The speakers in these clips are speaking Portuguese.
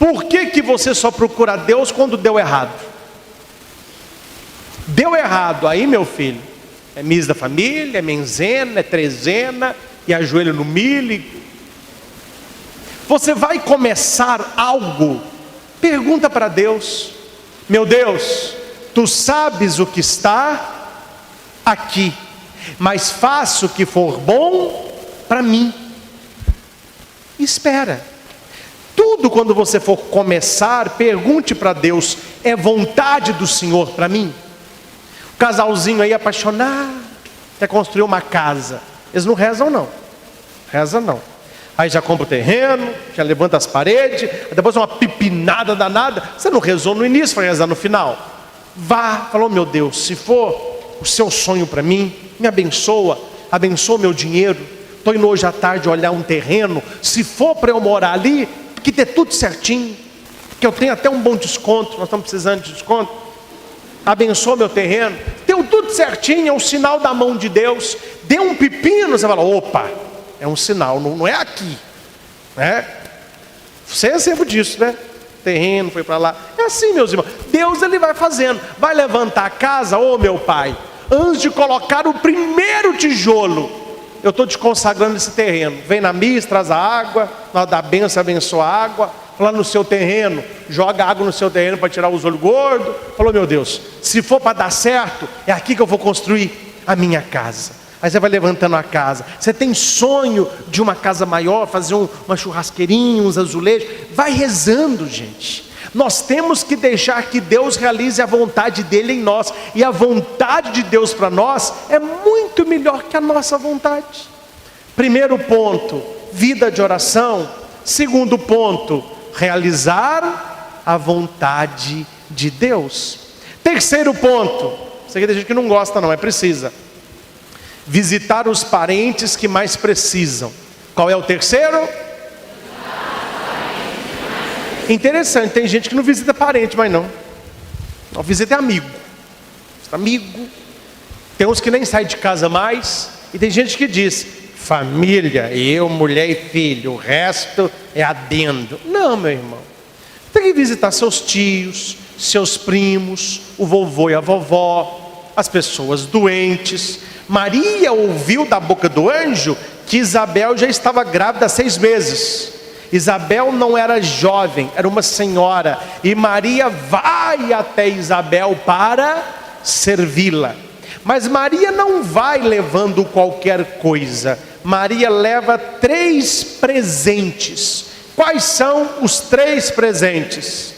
Por que você só procura Deus quando deu errado? Deu errado, aí meu filho, é missa da família, é menzena, é trezena, e ajoelha no milho. Você vai começar algo, pergunta para Deus: meu Deus, tu sabes o que está aqui, mas faça o que for bom para mim. Espera. Tudo quando você for começar, pergunte para Deus: é vontade do Senhor para mim? O casalzinho aí apaixonado, quer construir uma casa, eles não rezam não, reza não. Aí já compra o terreno, já levanta as paredes, depois uma pipinada danada. Você não rezou no início, vai rezar no final. Vá, falou: meu Deus, se for o seu sonho para mim, me abençoa, abençoa meu dinheiro. Estou indo hoje à tarde olhar um terreno, se for para eu morar ali, que dê tudo certinho, que eu tenha até um bom desconto, nós estamos precisando de desconto. Abençoa meu terreno, deu tudo certinho, é um sinal da mão de Deus. Deu um pepino, você fala: opa, é um sinal, não é aqui, né? Você é exemplo disso, né? Terreno foi para lá, é assim, meus irmãos. Deus, ele vai fazendo, vai levantar a casa. Ô meu pai, antes de colocar o primeiro tijolo, eu estou te consagrando esse terreno. Vem na missa, traz a água, na hora da bênção, abençoa a água. Lá no seu terreno, joga água no seu terreno para tirar os olhos gordos. Falou: meu Deus, se for para dar certo, é aqui que eu vou construir a minha casa. Aí você vai levantando a casa. Você tem sonho de uma casa maior, fazer uma churrasqueirinha, uns azulejos. Vai rezando, gente. Nós temos que deixar que Deus realize a vontade dele em nós. E a vontade de Deus para nós é muito melhor que a nossa vontade. Primeiro ponto, vida de oração. Segundo ponto, realizar a vontade de Deus. Terceiro ponto, isso aqui tem gente que não gosta não, é precisa. Visitar os parentes que mais precisam. Qual é o terceiro? Interessante, tem gente que não visita parente, mas não visita amigo. Amigo. Tem uns que nem saem de casa mais. E tem gente que diz: família, eu, mulher e filho, o resto é adendo. Não, meu irmão, tem que visitar seus tios, seus primos, o vovô e a vovó, as pessoas doentes. Maria ouviu da boca do anjo que Isabel já estava grávida há 6 meses. Isabel não era jovem, era uma senhora. E Maria vai até Isabel para servi-la. Mas Maria não vai levando qualquer coisa. Maria leva 3 presentes. Quais são os 3 presentes?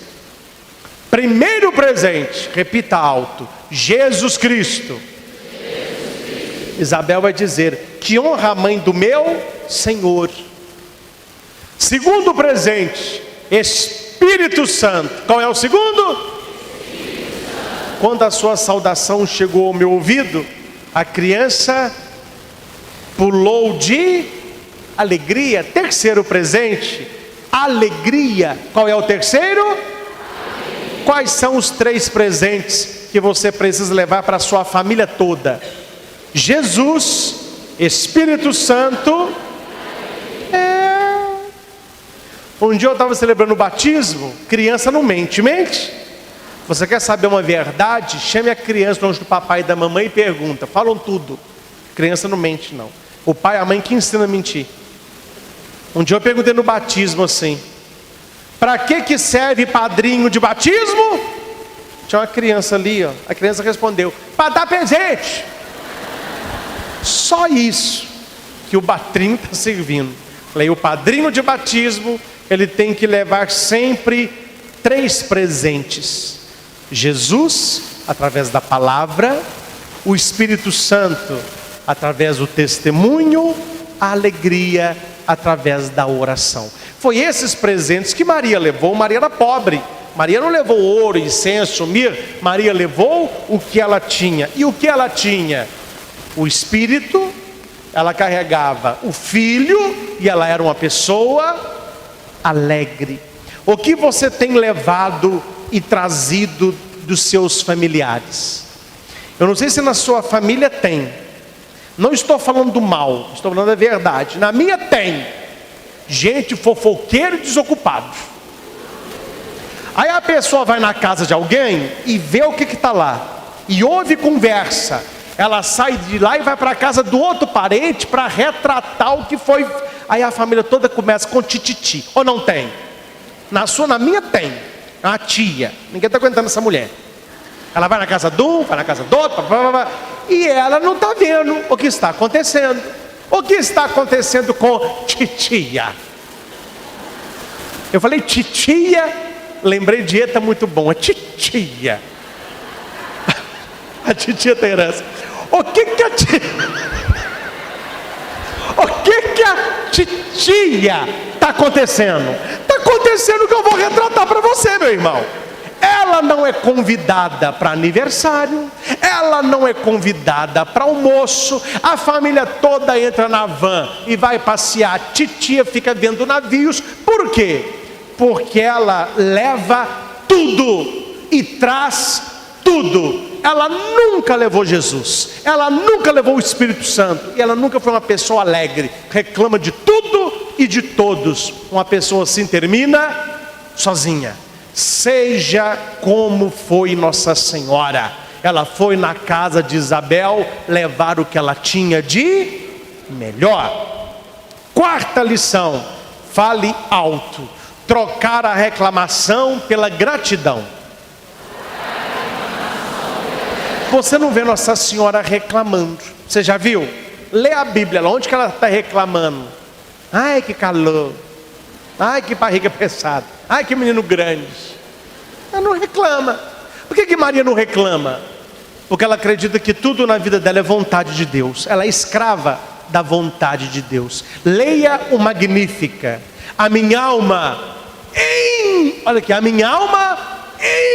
Primeiro presente, repita alto: Jesus Cristo. Isabel vai dizer: que honra a mãe do meu Senhor. Segundo presente, Espírito Santo. Qual é o segundo? Quando a sua saudação chegou ao meu ouvido, a criança pulou de alegria. Terceiro presente, alegria. Qual é o terceiro? Quais são os 3 presentes que você precisa levar para a sua família toda? Jesus, Espírito Santo. Um dia eu estava celebrando o batismo. Criança não mente, mente? Você quer saber uma verdade? Chame a criança longe do papai e da mamãe e pergunta. Falam tudo. Criança não mente não. O pai e a mãe que ensina a mentir. Um dia eu perguntei no batismo assim: para que serve padrinho de batismo? Tinha uma criança ali, ó. A criança respondeu: para dar presente. Só isso que o padrinho está servindo. Falei: o padrinho de batismo, ele tem que levar sempre 3 presentes: Jesus, através da palavra; o Espírito Santo, através do testemunho; a alegria, através da oração. Foi esses presentes que Maria levou. Maria era pobre. Maria não levou ouro, incenso, mirra. Maria levou o que ela tinha. E o que ela tinha? O Espírito. Ela carregava o Filho e ela era uma pessoa alegre. O que você tem levado e trazido dos seus familiares? Eu não sei se na sua família tem. Não estou falando do mal, estou falando da verdade. Na minha tem gente fofoqueiro e desocupado. Aí a pessoa vai na casa de alguém e vê o que está lá, e ouve conversa. Ela sai de lá e vai para a casa do outro parente para retratar o que foi. Aí a família toda começa com tititi. Ou não tem? Na minha tem. A tia. Ninguém está aguentando essa mulher. Ela vai na casa de um, vai na casa do outro, e ela não está vendo o que está acontecendo. O que está acontecendo com titia? Eu falei titia, lembrei de Eta muito bom. É titia. A titia tem herança. O que a titia está acontecendo? Está acontecendo o que eu vou retratar para você, meu irmão. Ela não é convidada para aniversário, ela não é convidada para almoço, a família toda entra na van e vai passear, a titia fica vendo navios. Por quê? Porque ela leva tudo e traz tudo. Ela nunca levou Jesus, ela nunca levou o Espírito Santo, e ela nunca foi uma pessoa alegre, reclama de tudo e de todos. Uma pessoa assim termina sozinha. Seja como foi Nossa Senhora. Ela foi na casa de Isabel levar o que ela tinha de melhor. Quarta lição: fale alto. Trocar a reclamação pela gratidão. Você não vê Nossa Senhora reclamando. Você já viu? Lê a Bíblia, onde que ela está reclamando? Ai, que calor. Ai, que barriga pesada. Ai, que menino grande. Ela não reclama. Por que Maria não reclama? Porque ela acredita que tudo na vida dela é vontade de Deus. Ela é escrava da vontade de Deus. Leia o Magnífica. A minha alma, olha aqui, a minha alma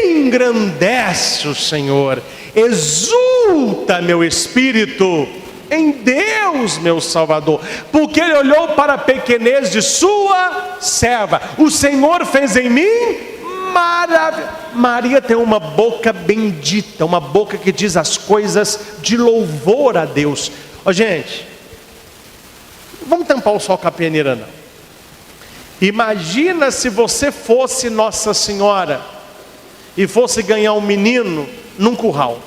engrandece o Senhor. Exulta meu espírito em Deus, meu Salvador, porque Ele olhou para a pequenez de sua serva. O Senhor fez em mim maravilha. Maria tem uma boca bendita, uma boca que diz as coisas de louvor a Deus. Gente, vamos tampar o sol com a peneira, não. Imagina se você fosse Nossa Senhora e fosse ganhar um menino num curral.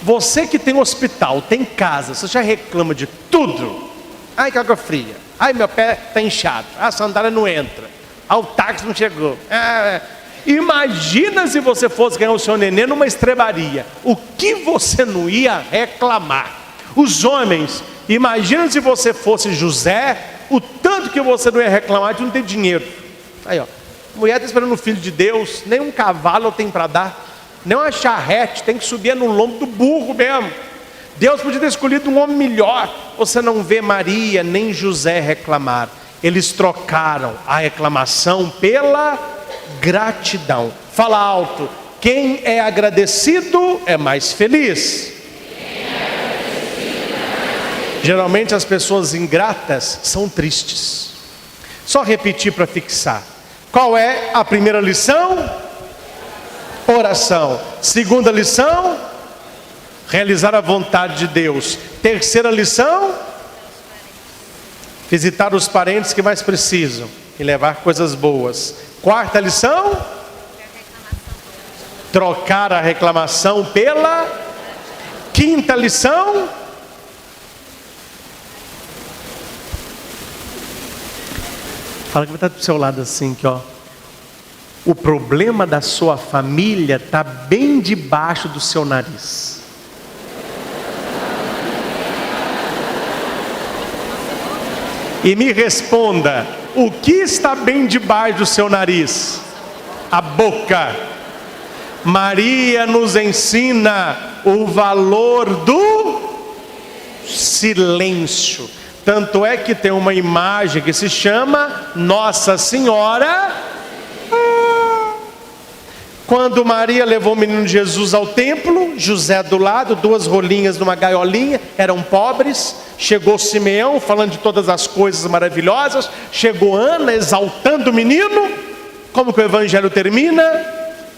Você que tem hospital, tem casa, você já reclama de tudo. Ai, que água fria. Ai, meu pé está inchado. A sandália não entra. O táxi não chegou. Imagina se você fosse ganhar o seu neném numa estrebaria. O que você não ia reclamar? Os homens, imagina se você fosse José, o tanto que você não ia reclamar de não ter dinheiro. Aí, ó, mulher está esperando o filho de Deus, nem um cavalo tem para dar. Nem uma charrete, tem que subir no lombo do burro mesmo. Deus podia ter escolhido um homem melhor. Você não vê Maria nem José reclamar. Eles trocaram a reclamação pela gratidão. Fala alto. Quem é agradecido é mais feliz. Geralmente as pessoas ingratas são tristes. Só repetir para fixar. Qual é a primeira lição? Oração. Segunda lição, realizar a vontade de Deus. Terceira lição, visitar os parentes que mais precisam e levar coisas boas. Quarta lição, trocar a reclamação pela. Quinta lição, fala que vai estar do seu lado assim, que ó. O problema da sua família está bem debaixo do seu nariz. E me responda, o que está bem debaixo do seu nariz? A boca. Maria nos ensina o valor do silêncio. Tanto é que tem uma imagem que se chama Nossa Senhora. Quando Maria levou o menino Jesus ao templo, José do lado, duas rolinhas numa gaiolinha, eram pobres. Chegou Simeão falando de todas as coisas maravilhosas. Chegou Ana exaltando o menino. Como que o evangelho termina?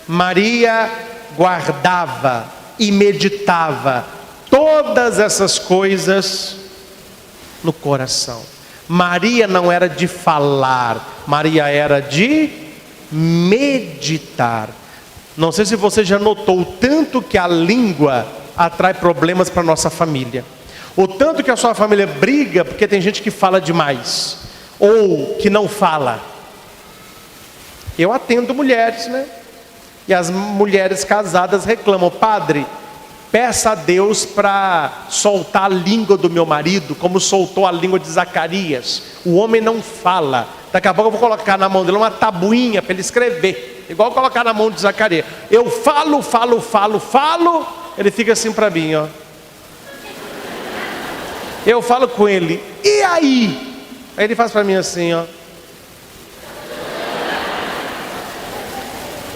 Maria guardava e meditava todas essas coisas no coração. Maria não era de falar, Maria era de meditar. Não sei se você já notou o tanto que a língua atrai problemas para a nossa família. O tanto que a sua família briga porque tem gente que fala demais, ou que não fala. Eu atendo mulheres, né? E as mulheres casadas reclamam: padre, peça a Deus para soltar a língua do meu marido, como soltou a língua de Zacarias. O homem não fala. Daqui a pouco eu vou colocar na mão dele uma tabuinha para ele escrever, igual colocar na mão de Zacarias. Eu falo, ele fica assim para mim, ó. Eu falo com ele, e aí? Aí ele faz para mim assim, ó.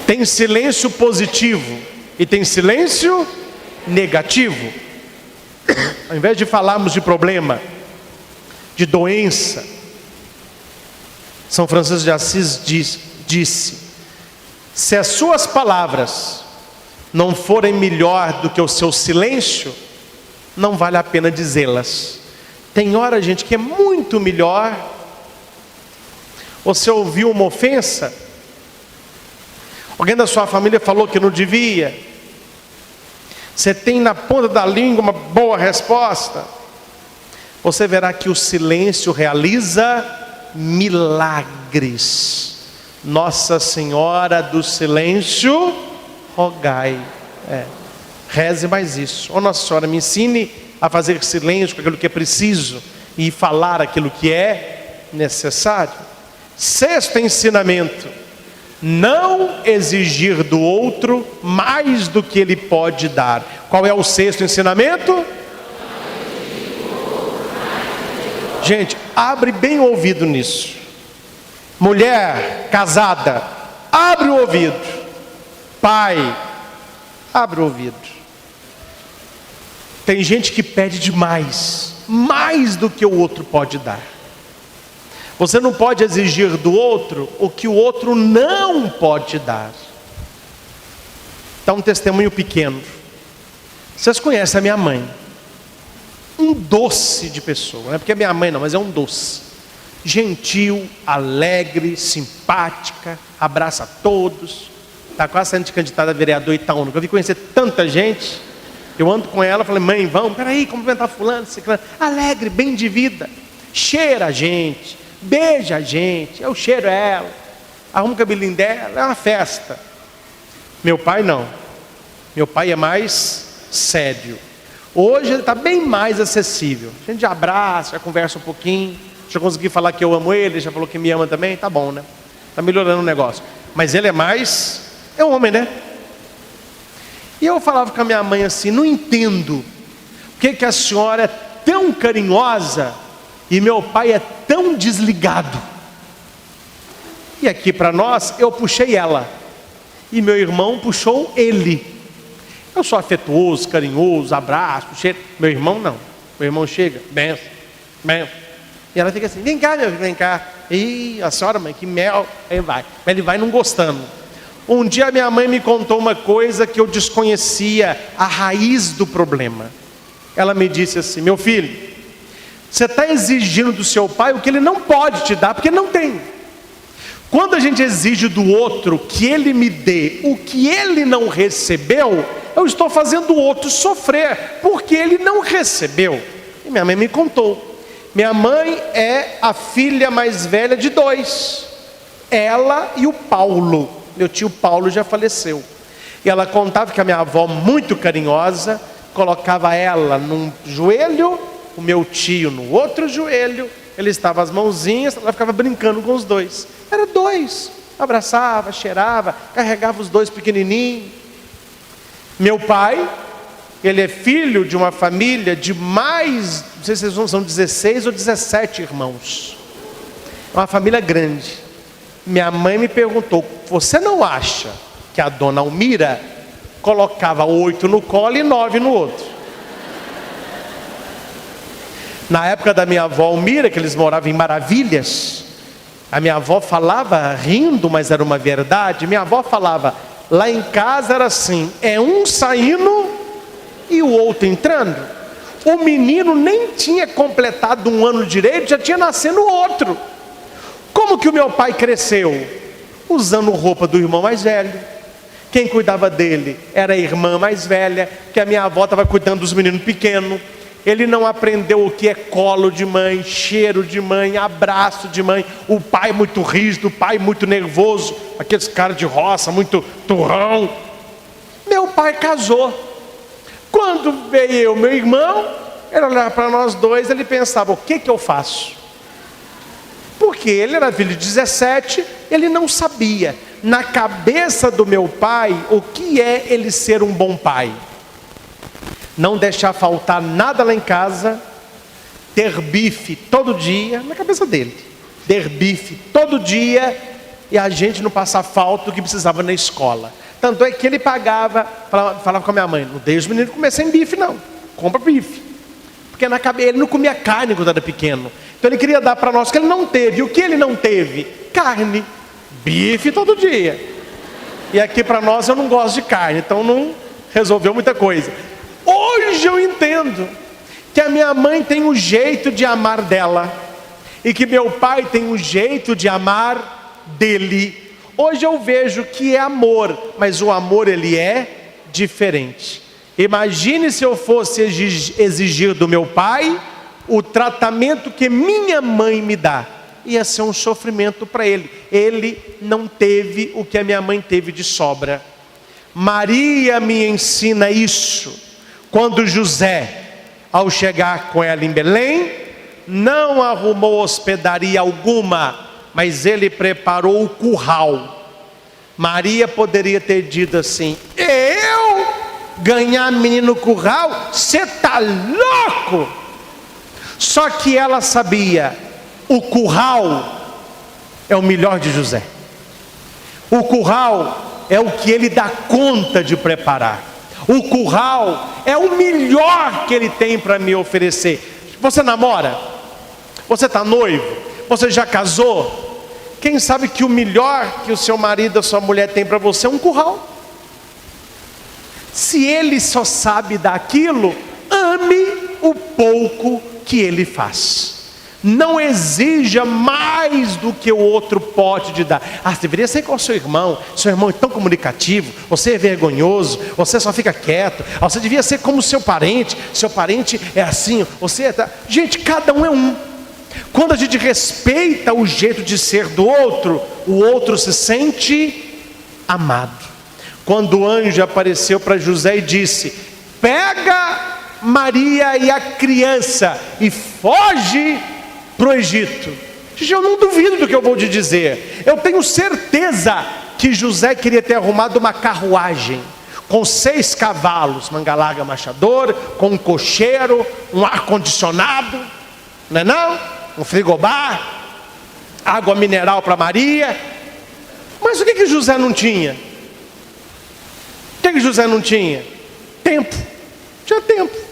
Tem silêncio positivo e tem silêncio negativo. Ao invés de falarmos de problema, de doença, São Francisco de Assis disse: se as suas palavras não forem melhor do que o seu silêncio, não vale a pena dizê-las. Tem hora, gente, que é muito melhor você ouvir uma ofensa. Alguém da sua família falou que não devia. Você tem na ponta da língua uma boa resposta. Você verá que o silêncio realiza milagres. Nossa Senhora do Silêncio, rogai. Reze mais isso. Ó Nossa Senhora, me ensine a fazer silêncio com aquilo que é preciso e falar aquilo que é necessário. Sexto ensinamento: não exigir do outro mais do que ele pode dar. Qual é o sexto ensinamento? Gente, abre bem o ouvido nisso. Mulher casada, abre o ouvido. Pai, abre o ouvido. Tem gente que pede demais, mais do que o outro pode dar. Você não pode exigir do outro o que o outro não pode dar. Dá um testemunho pequeno. Vocês conhecem a minha mãe. Um doce de pessoa. Não é porque é minha mãe não, mas é um doce. Gentil, alegre, simpática, abraça a todos. Está quase sendo candidata a vereador Itaúna. Eu vi conhecer tanta gente. Eu ando com ela, falei: mãe, vamos, peraí, cumprimentar fulano, ciclano. Alegre, bem de vida. Cheira a gente, beija a gente, eu cheiro ela, arrumo o cabelinho dela, é uma festa. Meu pai não. Meu pai é mais sério. Hoje ele está bem mais acessível. A gente já abraça, já conversa um pouquinho. Já consegui falar que eu amo ele, já falou que me ama também, tá bom, né? Tá melhorando o negócio. Mas ele é mais, é um homem, né? E eu falava com a minha mãe assim: não entendo por que a senhora é tão carinhosa e meu pai é tão desligado. E aqui para nós, eu puxei ela e meu irmão puxou ele. Eu sou afetuoso, carinhoso, abraço, cheiro. Meu irmão não. Meu irmão chega, benção, benção. E ela fica assim: vem cá, meu filho, vem cá. Ih, a senhora, mãe, que mel. Aí vai. Mas ele vai não gostando. Um dia minha mãe me contou uma coisa que eu desconhecia, a raiz do problema. Ela me disse assim: meu filho, você está exigindo do seu pai o que ele não pode te dar, porque não tem. Quando a gente exige do outro que ele me dê o que ele não recebeu, eu estou fazendo o outro sofrer, porque ele não recebeu. E minha mãe me contou. Minha mãe é a filha mais velha de 2. Ela e o Paulo. Meu tio Paulo já faleceu. E ela contava que a minha avó, muito carinhosa, colocava ela num joelho, o meu tio no outro joelho. Ele estava as mãozinhas, ela ficava brincando com os dois. Era 2. Abraçava, cheirava, carregava os 2 pequenininhos. Meu pai, ele é filho de uma família de mais, não sei se são 16 ou 17 irmãos. É uma família grande. Minha mãe me perguntou: você não acha que a dona Almira colocava 8 no colo e 9 no outro? Na época da minha avó Almira, que eles moravam em Maravilhas, a minha avó falava rindo, mas era uma verdade. Minha avó falava: lá em casa era assim, é um saindo e o outro entrando. O menino nem tinha completado 1 ano direito, já tinha nascendo o outro. Como que o meu pai cresceu? usando roupa do irmão mais velho. Quem cuidava dele era a irmã mais velha, que a minha avó estava cuidando dos meninos pequenos. Ele não aprendeu o que é colo de mãe, cheiro de mãe, abraço de mãe. O pai muito rígido, o pai muito nervoso, aqueles caras de roça, muito turrão. Meu pai casou. Quando veio meu irmão, ele olhava para nós dois, ele pensava, o que eu faço? Porque ele era filho de 17, ele não sabia, na cabeça do meu pai, o que é ele ser um bom pai. Não deixar faltar nada lá em casa, ter bife todo dia, na cabeça dele, ter bife todo dia, e a gente não passar falta do que precisava na escola. Tanto é que ele pagava, falava com a minha mãe, não deixa os meninos comer sem bife não, compra bife. Porque na cabeça ele não comia carne quando era pequeno. Então ele queria dar para nós que ele não teve. E o que ele não teve? Carne, bife todo dia. E aqui para nós eu não gosto de carne, então não resolveu muita coisa. Hoje eu entendo que a minha mãe tem um jeito de amar dela e que meu pai tem um jeito de amar dele. Hoje eu vejo que é amor, mas o amor ele é diferente. Imagine se eu fosse exigir do meu pai o tratamento que minha mãe me dá. Ia ser um sofrimento para ele. Ele não teve o que a minha mãe teve de sobra. Maria me ensina isso. Quando José, ao chegar com ela em Belém, não arrumou hospedaria alguma, mas ele preparou o curral. Maria poderia ter dito assim, eu ganhar menino no curral? Você está louco? Só que ela sabia, o curral é o melhor de José. O curral é o que ele dá conta de preparar. O curral é o melhor que ele tem para me oferecer. Você namora? Você está noivo? Você já casou? Quem sabe que o melhor que o seu marido, a sua mulher tem para você é um curral. Se ele só sabe daquilo, ame o pouco que ele faz. Não exija mais do que o outro pode te dar. Você deveria ser com o seu irmão é tão comunicativo, você é vergonhoso, você só fica quieto. Você devia ser como seu parente é assim, você é... Gente, cada um é um. Quando a gente respeita o jeito de ser do outro, o outro se sente amado. Quando o anjo apareceu para José e disse, pega Maria e a criança e foge para o Egito. Eu não duvido do que eu vou te dizer. Eu tenho certeza que José queria ter arrumado uma carruagem com 6 cavalos, manga larga machador, com um cocheiro, um ar-condicionado, não é não? Um frigobar, água mineral para Maria. Mas o que José não tinha? O que José não tinha? Tempo. Tinha tempo.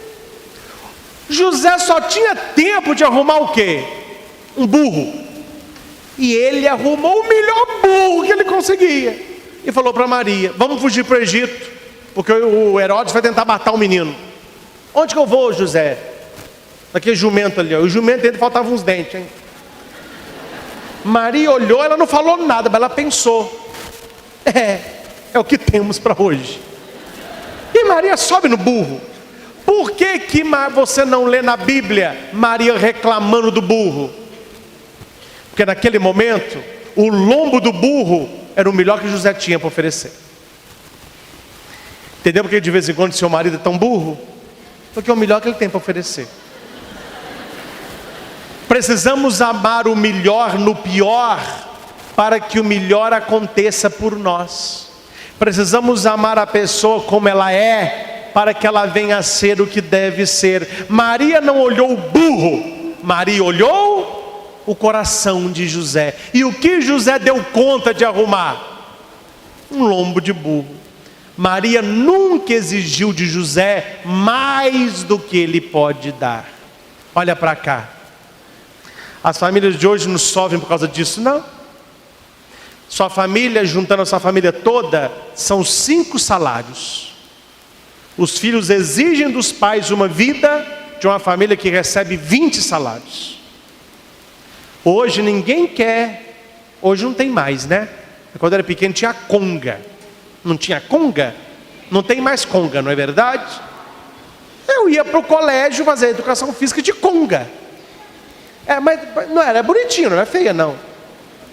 José só tinha tempo de arrumar o quê? Um burro. E ele arrumou o melhor burro que ele conseguia. E falou para Maria, vamos fugir para o Egito, porque o Herodes vai tentar matar o menino. Onde que eu vou, José? Naquele jumento ali, ó. O jumento dele faltava uns dentes, hein? Maria olhou, ela não falou nada, mas ela pensou. É o que temos para hoje. E Maria sobe no burro. Por que você não lê na Bíblia Maria reclamando do burro? Porque naquele momento, o lombo do burro era o melhor que José tinha para oferecer. Entendeu porque de vez em quando seu marido é tão burro? Porque é o melhor que ele tem para oferecer. Precisamos amar o melhor no pior, para que o melhor aconteça por nós. Precisamos amar a pessoa como ela é, para que ela venha a ser o que deve ser. Maria não olhou o burro, Maria olhou o coração de José. E o que José deu conta de arrumar? Um lombo de burro. Maria nunca exigiu de José mais do que ele pode dar. Olha para cá. As famílias de hoje não sofrem por causa disso, não. Sua família, juntando a sua família toda, são 5 salários. Os filhos exigem dos pais uma vida de uma família que recebe 20 salários. Hoje ninguém quer, hoje não tem mais, né? Quando eu era pequeno tinha conga. Não tinha conga? Não tem mais conga, não é verdade? Eu ia para o colégio fazer educação física de conga. Mas não era bonitinho, não era feia não.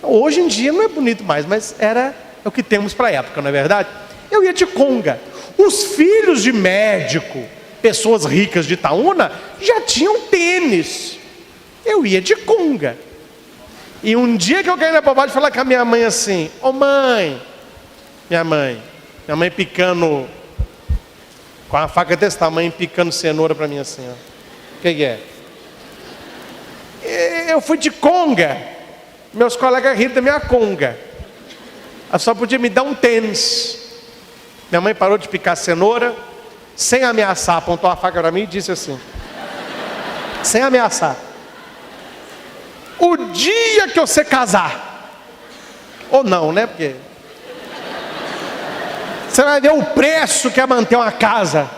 Hoje em dia não é bonito mais, mas era o que temos para a época, não é verdade? Eu ia de conga. Os filhos de médico, pessoas ricas de Itaúna, já tinham tênis. Eu ia de conga. E um dia que eu caí na bobagem, falar com a minha mãe assim: ô mãe, minha mãe picando com a faca desse tamanho, picando cenoura para mim assim, ó. O que é? Eu fui de conga. Meus colegas riram da minha conga. Ela só podia me dar um tênis. Minha mãe parou de picar cenoura, sem ameaçar, apontou a faca para mim e disse assim, sem ameaçar: o dia que você casar, ou não, né? Porque você vai ver o preço que é manter uma casa.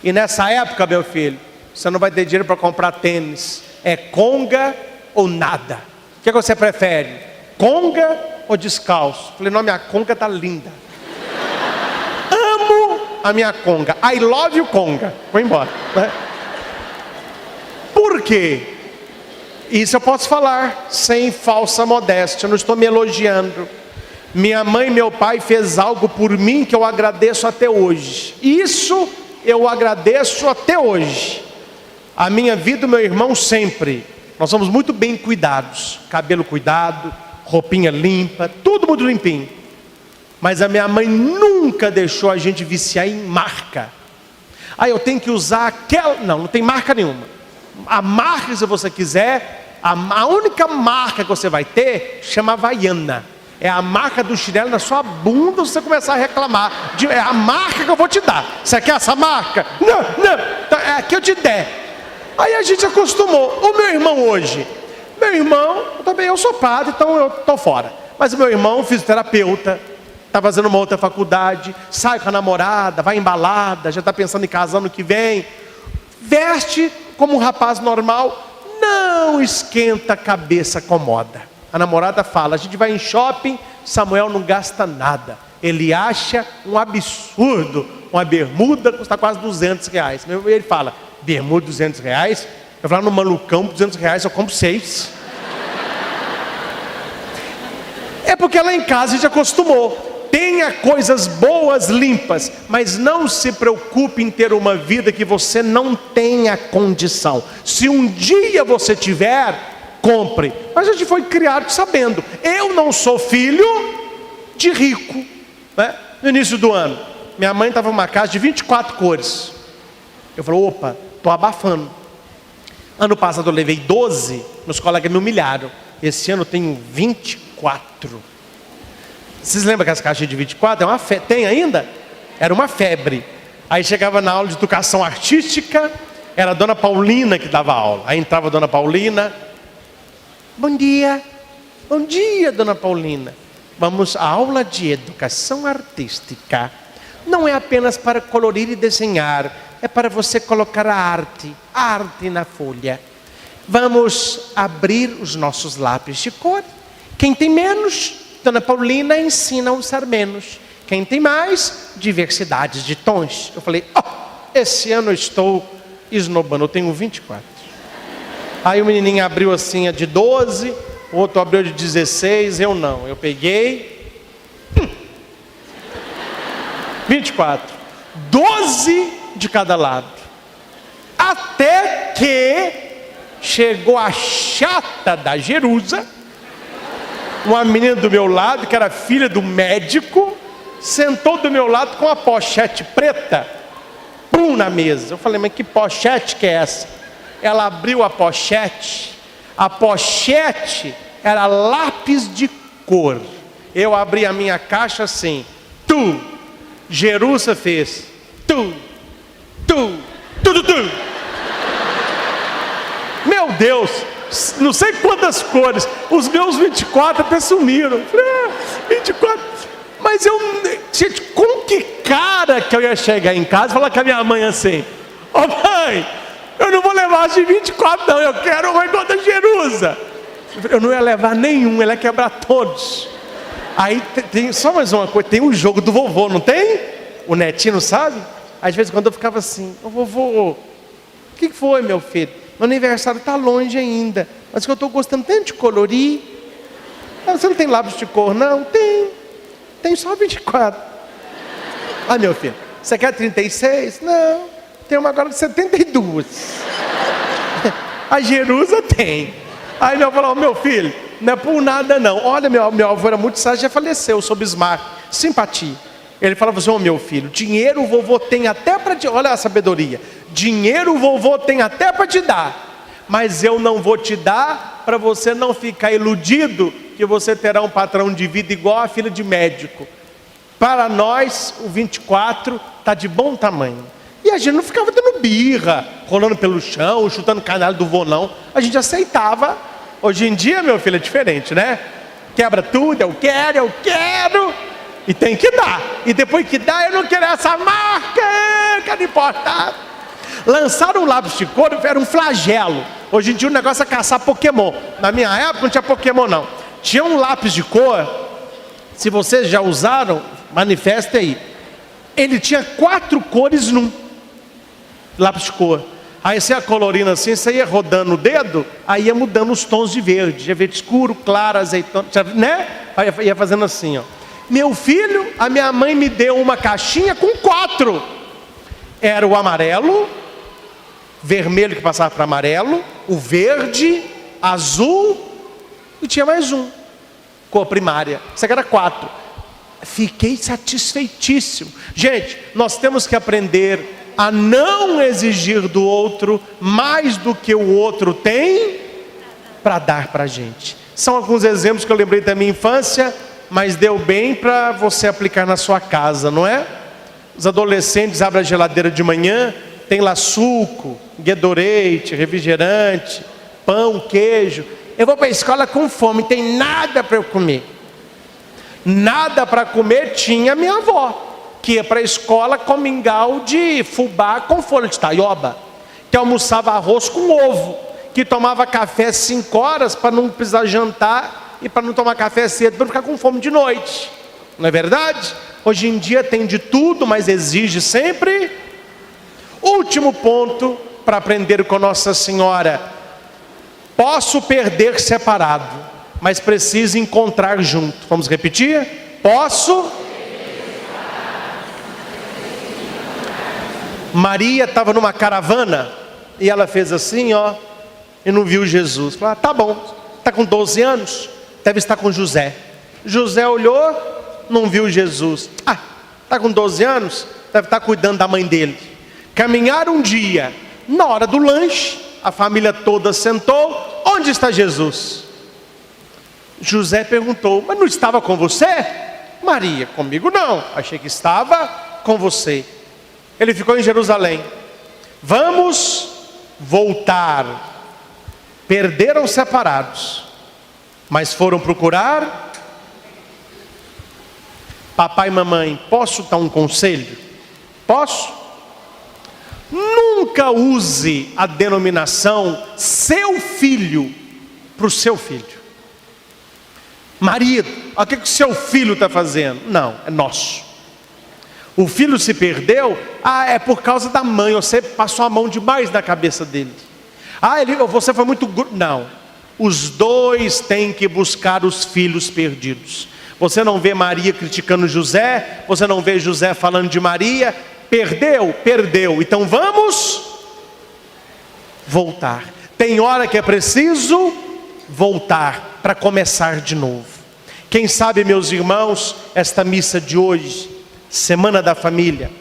E nessa época, meu filho, você não vai ter dinheiro para comprar tênis. É conga ou nada. O que você prefere? Conga ou descalço? Falei, não, minha conga tá linda. Amo a minha conga. I love you, conga. Vou embora, né? Por quê? Isso eu posso falar sem falsa modéstia. Eu não estou me elogiando. Minha mãe e meu pai fez algo por mim que eu agradeço até hoje. Isso eu agradeço até hoje. A minha vida e o meu irmão sempre. Nós somos muito bem cuidados. Cabelo cuidado, roupinha limpa, tudo muito limpinho. Mas a minha mãe nunca deixou a gente viciar em marca. Eu tenho que usar aquela... Não tem marca nenhuma. A marca, se você quiser, a única marca que você vai ter chama Havaiana. É a marca do chinelo na sua bunda. Você começar a reclamar, é a marca que eu vou te dar. Você quer essa marca? Não, é a que eu te der. Aí a gente acostumou. O meu irmão hoje, eu sou padre, então eu estou fora. Mas o meu irmão, fisioterapeuta, está fazendo uma outra faculdade, sai com a namorada, vai embalada, já está pensando em casar ano que vem, veste como um rapaz normal, não esquenta a cabeça com moda. A namorada fala, a gente vai em shopping, Samuel não gasta nada. Ele acha um absurdo, uma bermuda custa quase R$200. Ele fala, bermuda R$200? Eu falo, no malucão, R$200 eu compro 6. É porque lá em casa a gente acostumou. Tenha coisas boas, limpas, mas não se preocupe em ter uma vida que você não tenha condição. Se um dia você tiver, compre. Mas a gente foi criado sabendo. Eu não sou filho de rico, né? No início do ano, minha mãe estava numa casa de 24 cores. Eu falei, opa, estou abafando. Ano passado eu levei 12, meus colegas me humilharam. Esse ano eu tenho 24. Vocês lembram que as caixas de 24? Tem ainda? Era uma febre. Aí chegava na aula de educação artística, era a dona Paulina que dava aula. Aí entrava a dona Paulina. Bom dia, dona Paulina. Vamos à aula de educação artística. Não é apenas para colorir e desenhar, é para você colocar a arte na folha. Vamos abrir os nossos lápis de cor. Quem tem menos, dona Paulina ensina a usar menos. Quem tem mais, diversidades de tons. Eu falei, esse ano eu estou esnobando, eu tenho 24. Aí o menininho abriu assim a de 12, o outro abriu de 16, eu não. Eu peguei 24, 12 de cada lado. Até que chegou a chata da Jerusa, uma menina do meu lado, que era filha do médico, sentou do meu lado com uma pochete preta, na mesa. Eu falei, mas que pochete que é essa? Ela abriu a pochete era lápis de cor. Eu abri a minha caixa assim, Jerusa fez, tu. Meu Deus, não sei quantas cores, os meus 24 até sumiram. 24, mas gente, com que cara que eu ia chegar em casa e falar com a minha mãe assim, mãe, eu não vou levar as de 24 não, eu quero uma igual da Jerusa. Eu não ia levar nenhum, ela ia quebrar todos. Aí tem só mais uma coisa, tem o jogo do vovô, não tem? O netinho, sabe? Às vezes quando eu ficava assim, ô vovô, o que foi, meu filho? Meu aniversário está longe ainda, mas que eu estou gostando tanto de colorir. Ah, você não tem lápis de cor, não? Tem só 24. Ah, meu filho, você quer 36? Não, tem uma agora de 72. A Jerusa tem. Aí meu avô falou, meu filho, não é por nada não. Olha, meu avô era muito sábio, já faleceu, eu sou Bismarck, simpatia. Ele falava assim, meu filho, dinheiro o vovô tem até para te... Olha a sabedoria. Dinheiro o vovô tem até para te dar, mas eu não vou te dar para você não ficar iludido que você terá um patrão de vida igual a filha de médico. Para nós, o 24 está de bom tamanho. E a gente não ficava dando birra, rolando pelo chão, chutando canalha do vô não. A gente aceitava. Hoje em dia, meu filho, é diferente, né? Quebra tudo, eu quero. E tem que dar. E depois que dá, eu não quero essa marca, quero importar. Lançaram um lápis de cor, era um flagelo. Hoje em dia o negócio é caçar Pokémon. Na minha época não tinha Pokémon não. Tinha um lápis de cor, se vocês já usaram, manifeste aí. Ele tinha 4 cores num lápis de cor. Aí você ia colorindo assim, você ia rodando o dedo, aí ia mudando os tons de verde. Já verde escuro, claro, azeitona, né? Aí ia fazendo assim, ó. Meu filho, a minha mãe me deu uma caixinha com 4. Era o amarelo, vermelho que passava para amarelo, o verde, azul e tinha mais um, cor primária. Isso aqui era 4. Fiquei satisfeitíssimo. Gente, nós temos que aprender a não exigir do outro mais do que o outro tem para dar para a gente. São alguns exemplos que eu lembrei da minha infância, mas deu bem para você aplicar na sua casa, não é? Os adolescentes abrem a geladeira de manhã, tem lá suco, Gatorade, refrigerante, pão, queijo. Eu vou para a escola com fome, não tem nada para eu comer. Nada para comer tinha minha avó, que ia para a escola com mingau de fubá com folha de taioba, que almoçava arroz com ovo, que tomava café 5 horas para não precisar jantar e para não tomar café cedo, para não ficar com fome de noite. Não é verdade? Hoje em dia tem de tudo, mas exige sempre. Último ponto para aprender com Nossa Senhora: posso perder separado, mas preciso encontrar junto. Vamos repetir? Posso. Maria estava numa caravana e ela fez assim, ó, e não viu Jesus. Falou, tá bom, está com 12 anos, deve estar com José. José olhou, não viu Jesus. Está com 12 anos, deve estar cuidando da mãe dele. Caminharam um dia, na hora do lanche, a família toda sentou. Onde está Jesus? José perguntou, mas não estava com você? Maria, comigo não, achei que estava com você. Ele ficou em Jerusalém. Vamos voltar. Perderam separados, mas foram procurar. Papai e mamãe, posso dar um conselho? Posso? Nunca use a denominação seu filho para o seu filho. Marido, o que o seu filho está fazendo? Não, é nosso. O filho se perdeu, é por causa da mãe, você passou a mão demais na cabeça dele. Você foi muito... Não, os dois têm que buscar os filhos perdidos. Você não vê Maria criticando José, você não vê José falando de Maria. Perdeu, então vamos voltar. Tem hora que é preciso voltar para começar de novo. Quem sabe, meus irmãos, esta missa de hoje, Semana da Família,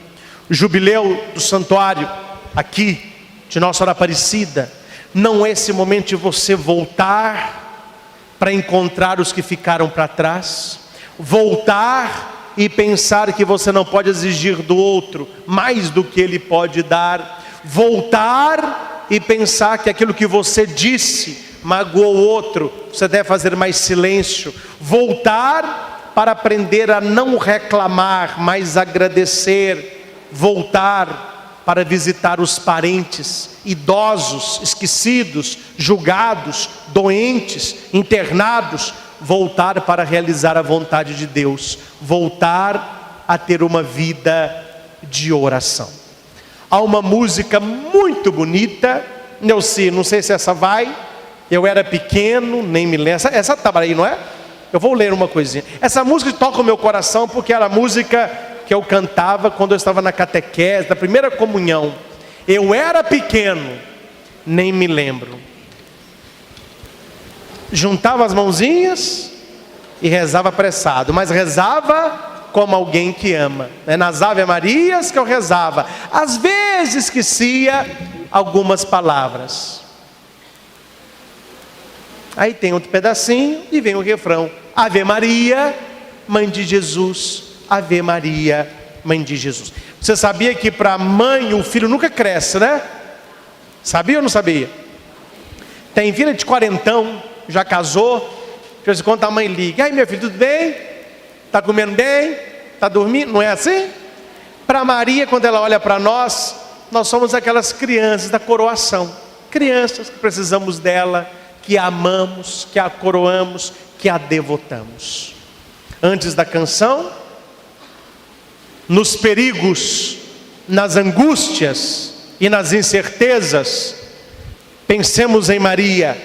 o jubileu do santuário aqui de Nossa Senhora Aparecida, não é esse momento de você voltar para encontrar os que ficaram para trás, voltar e pensar que você não pode exigir do outro mais do que ele pode dar, voltar e pensar que aquilo que você disse magoou o outro, você deve fazer mais silêncio, voltar para aprender a não reclamar, mas agradecer, voltar para visitar os parentes, idosos, esquecidos, julgados, doentes, internados, voltar para realizar a vontade de Deus, voltar a ter uma vida de oração. Há uma música muito bonita, Neuci, não sei se essa vai, eu era pequeno, nem me lembro, essa estava aí, não é? Eu vou ler uma coisinha. Essa música toca o meu coração porque era a música que eu cantava quando eu estava na catequese, na primeira comunhão. Eu era pequeno, nem me lembro. Juntava as mãozinhas e rezava apressado, mas rezava como alguém que ama. Nas Ave Marias que eu rezava, às vezes esquecia algumas palavras. Aí tem outro pedacinho e vem o refrão: Ave Maria, Mãe de Jesus, Ave Maria, Mãe de Jesus. Você sabia que para a mãe o filho nunca cresce, né? Sabia ou não sabia? Tem filha de quarentão, já casou, de vez em quando a mãe liga: ai meu filho, tudo bem? Está comendo bem? Está dormindo? Não é assim? Para Maria, quando ela olha para nós, nós somos aquelas crianças da coroação. Crianças que precisamos dela, que a amamos, que a coroamos, que a devotamos. Antes da canção, nos perigos, nas angústias e nas incertezas, pensemos em Maria,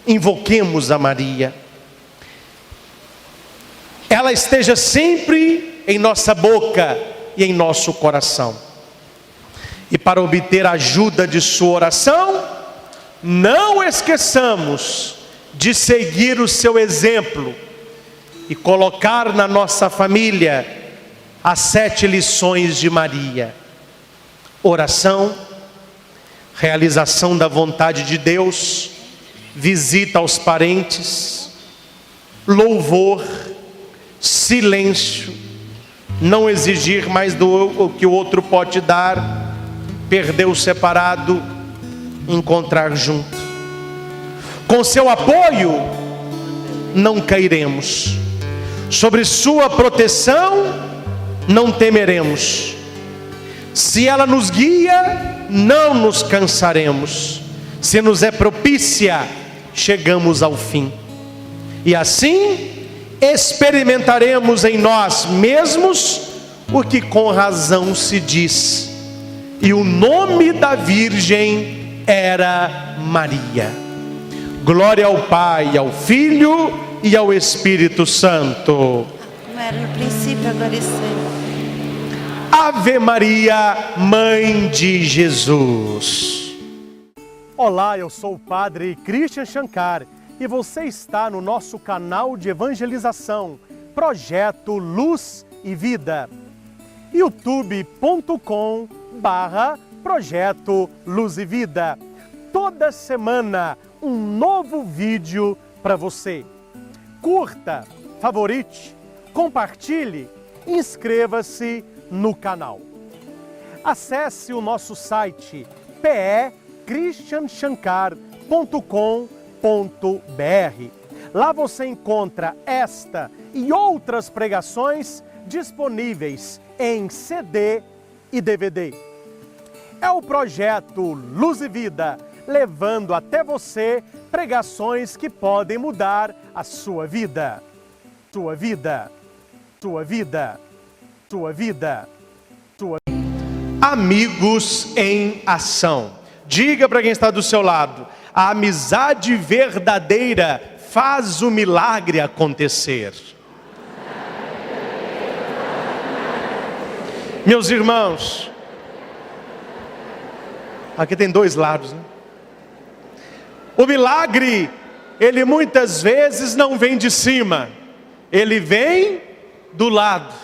invoquemos a Maria. Ela esteja sempre em nossa boca e em nosso coração. E para obter a ajuda de sua oração, não esqueçamos de seguir o seu exemplo e colocar na nossa família as 7 lições de Maria: oração, realização da vontade de Deus, visita aos parentes, louvor, silêncio, não exigir mais do que o outro pode dar, perder o separado, encontrar junto. Com seu apoio não cairemos, sobre sua proteção não temeremos. Se ela nos guia, não nos cansaremos. Se nos é propícia, chegamos ao fim. E assim experimentaremos em nós mesmos o que com razão se diz: e o nome da Virgem era Maria. Glória ao Pai, ao Filho e ao Espírito Santo. Como era no princípio, agora e sempre. Ave Maria, Mãe de Jesus. Olá, eu sou o Padre Christian Shankar e você está no nosso canal de evangelização, Projeto Luz e Vida. youtube.com/Projeto Luz e Vida. Toda semana um novo vídeo para você. Curta, favorite, compartilhe, inscreva-se no canal. Acesse o nosso site christianshankar.com.br. Lá você encontra esta e outras pregações disponíveis em CD e DVD. É o projeto Luz e Vida, levando até você pregações que podem mudar a sua vida. Sua vida, sua vida, sua vida, sua vida. Amigos em ação. Diga para quem está do seu lado: a amizade verdadeira faz o milagre acontecer. Meus irmãos, aqui tem 2 lados, né? O milagre, ele muitas vezes não vem de cima, ele vem do lado.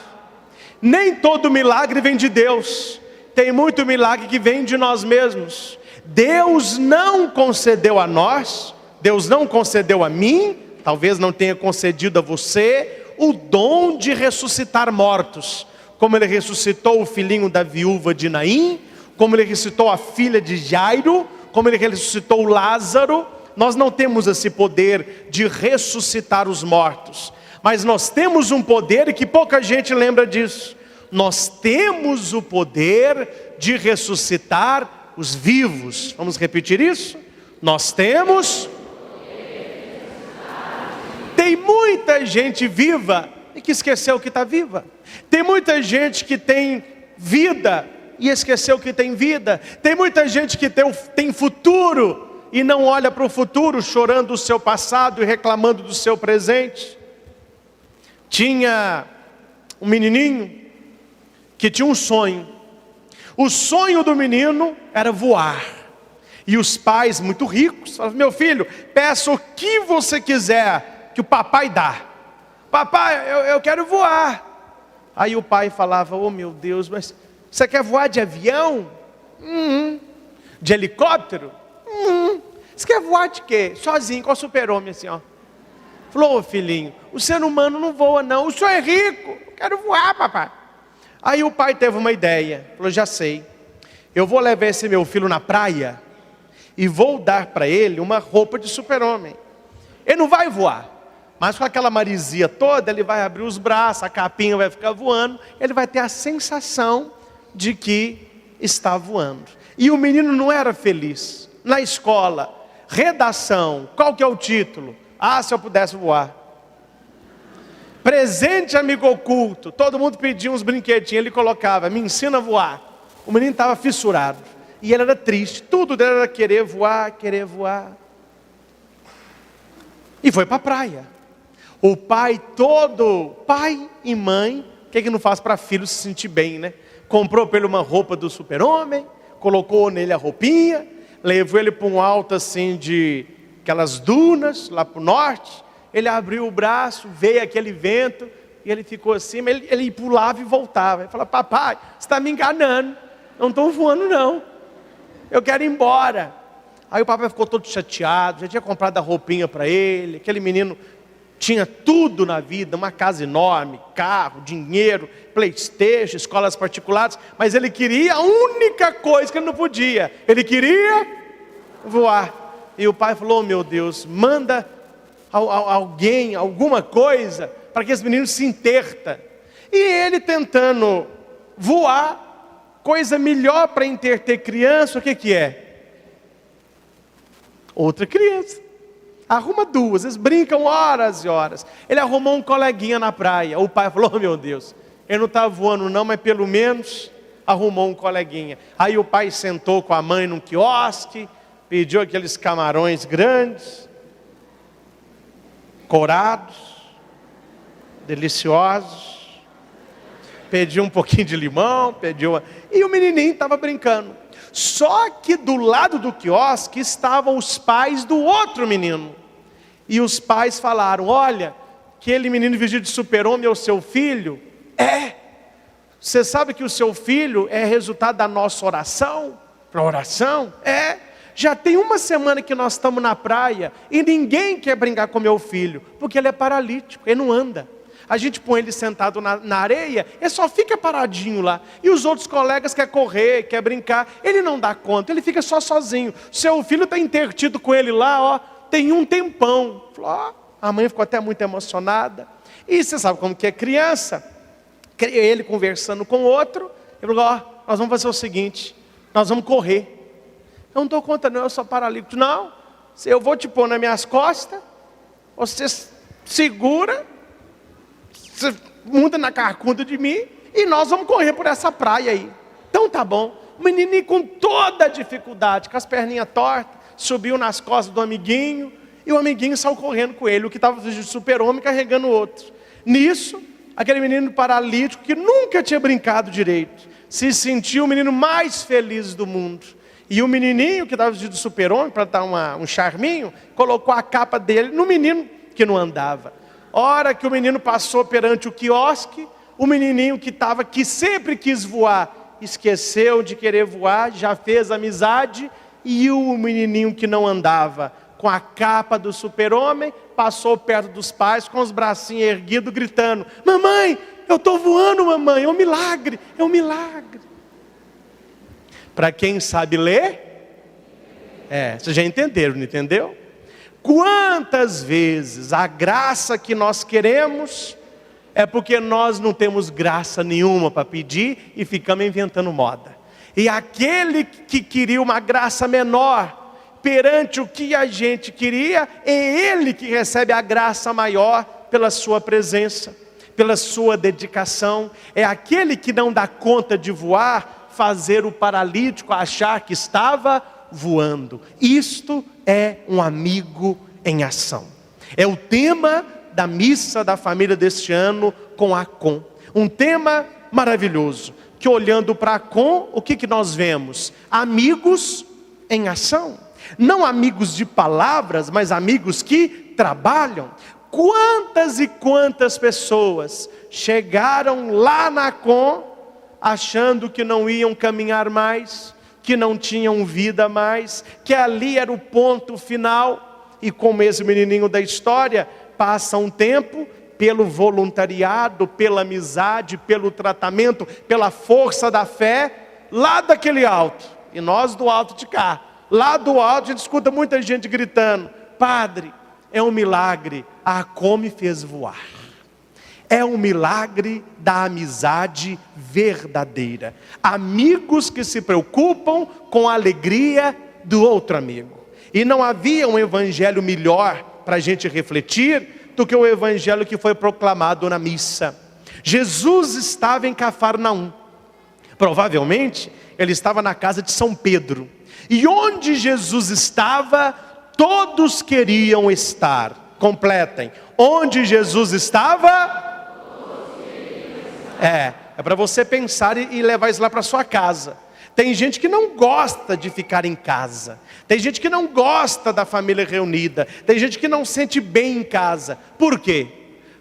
Nem todo milagre vem de Deus, tem muito milagre que vem de nós mesmos. Deus não concedeu a nós, Deus não concedeu a mim, talvez não tenha concedido a você, o dom de ressuscitar mortos, como Ele ressuscitou o filhinho da viúva de Naim, como Ele ressuscitou a filha de Jairo, como Ele ressuscitou Lázaro. Nós não temos esse poder de ressuscitar os mortos, mas nós temos um poder que pouca gente lembra disso. Nós temos o poder de ressuscitar os vivos. Vamos repetir isso? Nós temos. Tem Tem muita gente viva e que esqueceu que está viva. Tem muita gente que tem vida e esqueceu que tem vida. Tem muita gente que tem futuro e não olha para o futuro, chorando o seu passado e reclamando do seu presente. Tinha um menininho que tinha um sonho. O sonho do menino era voar. E os pais muito ricos falavam: meu filho, peça o que você quiser que o papai dá. Papai, eu quero voar. Aí o pai falava: oh meu Deus, mas você quer voar de avião? De helicóptero? Você quer voar de quê? Sozinho, com o super-homem assim, ó. Falou: ô filhinho, o ser humano não voa não, o senhor é rico, eu quero voar, papai. Aí o pai teve uma ideia, falou: já sei, eu vou levar esse meu filho na praia e vou dar para ele uma roupa de super-homem. Ele não vai voar, mas com aquela marisia toda, ele vai abrir os braços, a capinha vai ficar voando, ele vai ter a sensação de que está voando. E o menino não era feliz. Na escola, redação, qual que é o título? Ah, se eu pudesse voar. Presente amigo oculto, todo mundo pedia uns brinquedinhos, ele colocava: me ensina a voar. O menino estava fissurado, e ele era triste, tudo dele era querer voar, querer voar. E foi para a praia. O pai pai e mãe, o que não faz para filho se sentir bem, né? Comprou para ele uma roupa do super-homem, colocou nele a roupinha, levou ele para um alto assim de aquelas dunas, lá para o norte. Ele abriu o braço, veio aquele vento, e ele ficou assim, mas ele pulava e voltava. Ele falava: papai, você está me enganando, não estou voando não, eu quero ir embora. Aí o papai ficou todo chateado, já tinha comprado a roupinha para ele. Aquele menino tinha tudo na vida, uma casa enorme, carro, dinheiro, PlayStation, escolas particulares, mas ele queria a única coisa que ele não podia, ele queria voar. E o pai falou: oh, meu Deus, manda alguém, alguma coisa, para que esse menino se interta. E ele tentando voar, coisa melhor para interter criança, o que é? Outra criança. Arruma duas, eles brincam horas e horas. Ele arrumou um coleguinha na praia. O pai falou: oh, meu Deus, ele não está voando não, mas pelo menos arrumou um coleguinha. Aí o pai sentou com a mãe num quiosque, pediu aqueles camarões grandes, courados, deliciosos, pediu um pouquinho de limão, e o menininho estava brincando. Só que do lado do quiosque estavam os pais do outro menino. E os pais falaram: olha, aquele menino vestido de super-homem é o seu filho? É. Você sabe que o seu filho é resultado da nossa oração? Para oração? É. Já tem uma semana que nós estamos na praia e ninguém quer brincar com meu filho, porque ele é paralítico, ele não anda. A gente põe ele sentado na areia, ele só fica paradinho lá. E os outros colegas querem correr, querem brincar, ele não dá conta, ele fica só sozinho. Seu filho está intertido com ele lá, ó, tem um tempão. A mãe ficou até muito emocionada. E você sabe como que é criança? Ele conversando com o outro, ele falou: ó, nós vamos fazer o seguinte, nós vamos correr. Eu não estou contando, eu sou paralítico. Não, eu vou te pôr nas minhas costas, você segura, você monta na carcunda de mim, e nós vamos correr por essa praia aí. Então tá bom. O menininho com toda a dificuldade, com as perninhas tortas, subiu nas costas do amiguinho, e o amiguinho saiu correndo com ele, o que estava de super-homem carregando o outro. Nisso, aquele menino paralítico, que nunca tinha brincado direito, se sentiu o menino mais feliz do mundo. E o menininho que estava vestido de super-homem, para dar um charminho, colocou a capa dele no menino que não andava. Hora que o menino passou perante o quiosque, o menininho que sempre quis voar, esqueceu de querer voar, já fez amizade, e o menininho que não andava, com a capa do super-homem, passou perto dos pais, com os bracinhos erguidos, gritando: mamãe, eu estou voando, mamãe, é um milagre, é um milagre. Para quem sabe ler, vocês já entenderam, não entendeu? Quantas vezes a graça que nós queremos é porque nós não temos graça nenhuma para pedir e ficamos inventando moda. E aquele que queria uma graça menor, perante o que a gente queria, é Ele que recebe a graça maior pela sua presença, pela sua dedicação. É aquele que não dá conta de voar, fazer o paralítico achar que estava voando. Isto é um amigo em ação. É o tema da missa da família deste ano com a Com. Um tema maravilhoso, que olhando para a Com, o que nós vemos? Amigos em ação. Não amigos de palavras, mas amigos que trabalham. Quantas e quantas pessoas chegaram lá na Com, achando que não iam caminhar mais, que não tinham vida mais, que ali era o ponto final, e como esse menininho da história, passa um tempo, pelo voluntariado, pela amizade, pelo tratamento, pela força da fé, lá daquele alto, e nós do alto de cá, lá do alto a gente escuta muita gente gritando: Padre, é um milagre, a Com me fez voar. É um milagre da amizade verdadeira. Amigos que se preocupam com a alegria do outro amigo. E não havia um evangelho melhor para a gente refletir do que o evangelho que foi proclamado na missa. Jesus estava em Cafarnaum. Provavelmente ele estava na casa de São Pedro. E onde Jesus estava, todos queriam estar. Completem. Onde Jesus estava? É para você pensar e levar isso lá para sua casa. Tem gente que não gosta de ficar em casa. Tem gente que não gosta da família reunida. Tem gente que não sente bem em casa. Por quê?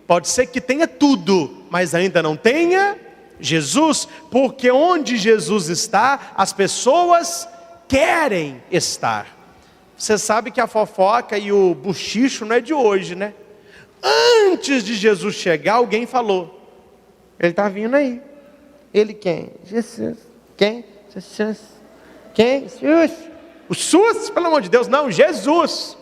Pode ser que tenha tudo, mas ainda não tenha Jesus. Porque onde Jesus está, as pessoas querem estar. Você sabe que a fofoca e o buchicho não é de hoje, né? Antes de Jesus chegar, alguém falou: ele está vindo aí. Ele quem? Jesus. Quem? Jesus. Quem? Jesus. O SUS? Pelo amor de Deus, não, Jesus.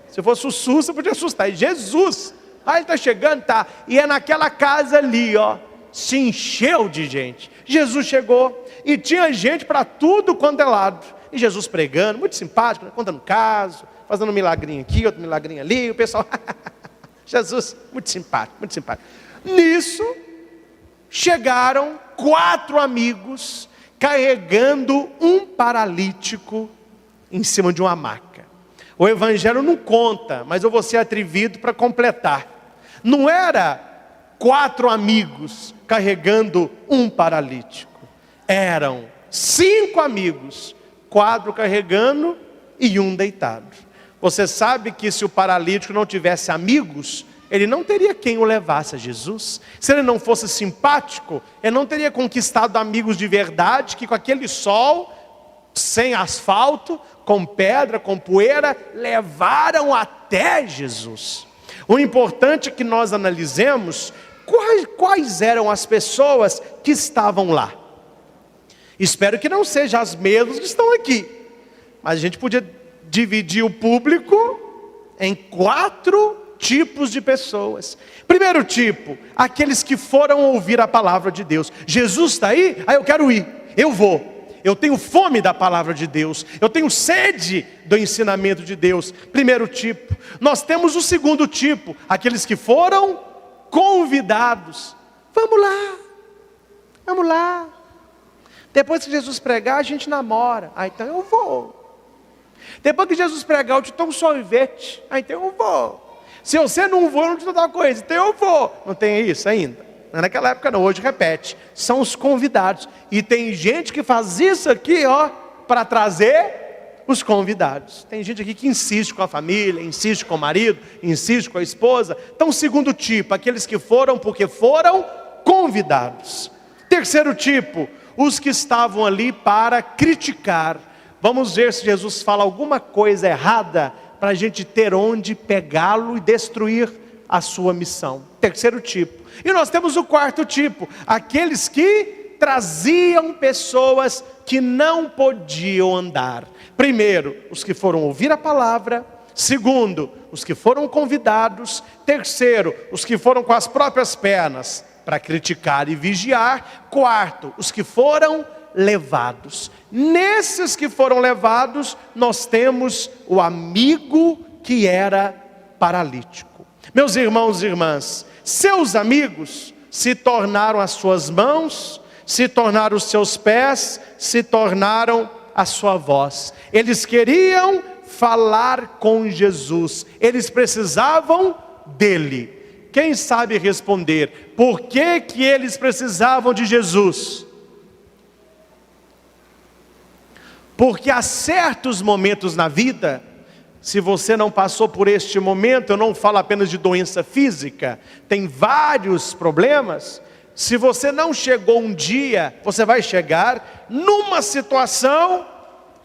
Se fosse o SUS, você podia assustar. É Jesus. Ah, ele está chegando, tá. E é naquela casa ali, ó, se encheu de gente. Jesus chegou e tinha gente para tudo quanto é lado. E Jesus pregando, muito simpático, né? Contando caso, fazendo um milagrinho aqui, outro milagrinho ali. O pessoal, Jesus, muito simpático, muito simpático. Nisso, chegaram 4 amigos carregando um paralítico em cima de uma maca. O evangelho não conta, mas eu vou ser atrevido para completar. Não era 4 amigos carregando um paralítico. Eram 5 amigos, 4 carregando e 1 deitado. Você sabe que se o paralítico não tivesse amigos, ele não teria quem o levasse a Jesus. Se ele não fosse simpático, ele não teria conquistado amigos de verdade, que com aquele sol, sem asfalto, com pedra, com poeira, levaram até Jesus. O importante é que nós analisemos quais eram as pessoas que estavam lá. Espero que não sejam as mesmas que estão aqui, mas a gente podia dividir o público em 4 tipos de pessoas. Primeiro tipo, aqueles que foram ouvir a palavra de Deus. Jesus está aí? Eu quero ir, eu vou. Eu tenho fome da palavra de Deus, eu tenho sede do ensinamento de Deus. Primeiro tipo. Nós temos o segundo tipo, aqueles que foram convidados. Vamos lá, vamos lá. Depois que Jesus pregar, a gente namora. Então eu vou. Depois que Jesus pregar, eu te dou um sorvete. Então eu vou. Se você não for, eu não te dou uma coisa. Então eu vou. Não tem isso ainda? Naquela época não, hoje repete. São os convidados. E tem gente que faz isso aqui, ó, para trazer os convidados. Tem gente aqui que insiste com a família, insiste com o marido, insiste com a esposa. Então, segundo tipo, aqueles que foram porque foram convidados. Terceiro tipo, os que estavam ali para criticar. Vamos ver se Jesus fala alguma coisa errada, para a gente ter onde pegá-lo e destruir a sua missão. Terceiro tipo. E nós temos o quarto tipo, aqueles que traziam pessoas que não podiam andar. Primeiro, os que foram ouvir a palavra. Segundo, os que foram convidados. Terceiro, os que foram com as próprias pernas para criticar e vigiar. Quarto, os que foram levados. Nesses que foram levados, nós temos o amigo que era paralítico. Meus irmãos e irmãs, seus amigos se tornaram as suas mãos, se tornaram os seus pés, se tornaram a sua voz. Eles queriam falar com Jesus, eles precisavam dele. Quem sabe responder por que que eles precisavam de Jesus? Porque há certos momentos na vida, se você não passou por este momento, eu não falo apenas de doença física, tem vários problemas. Se você não chegou um dia, você vai chegar numa situação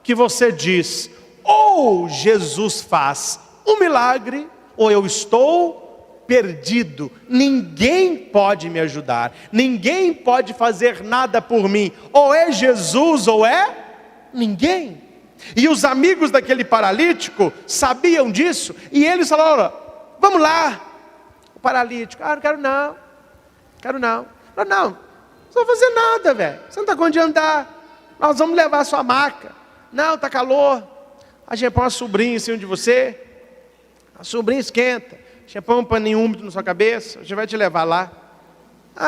que você diz: ou Jesus faz um milagre, ou eu estou perdido, ninguém pode me ajudar, ninguém pode fazer nada por mim, ou é Jesus ou é ninguém. E os amigos daquele paralítico sabiam disso, e eles falaram: vamos lá. O paralítico: não quero não, não vou fazer nada, velho, você não está com onde andar, nós vamos levar a sua maca. Não, está calor, a gente põe uma sobrinha em cima de você, a sobrinha esquenta, a gente põe um paninho úmido na sua cabeça, a gente vai te levar lá.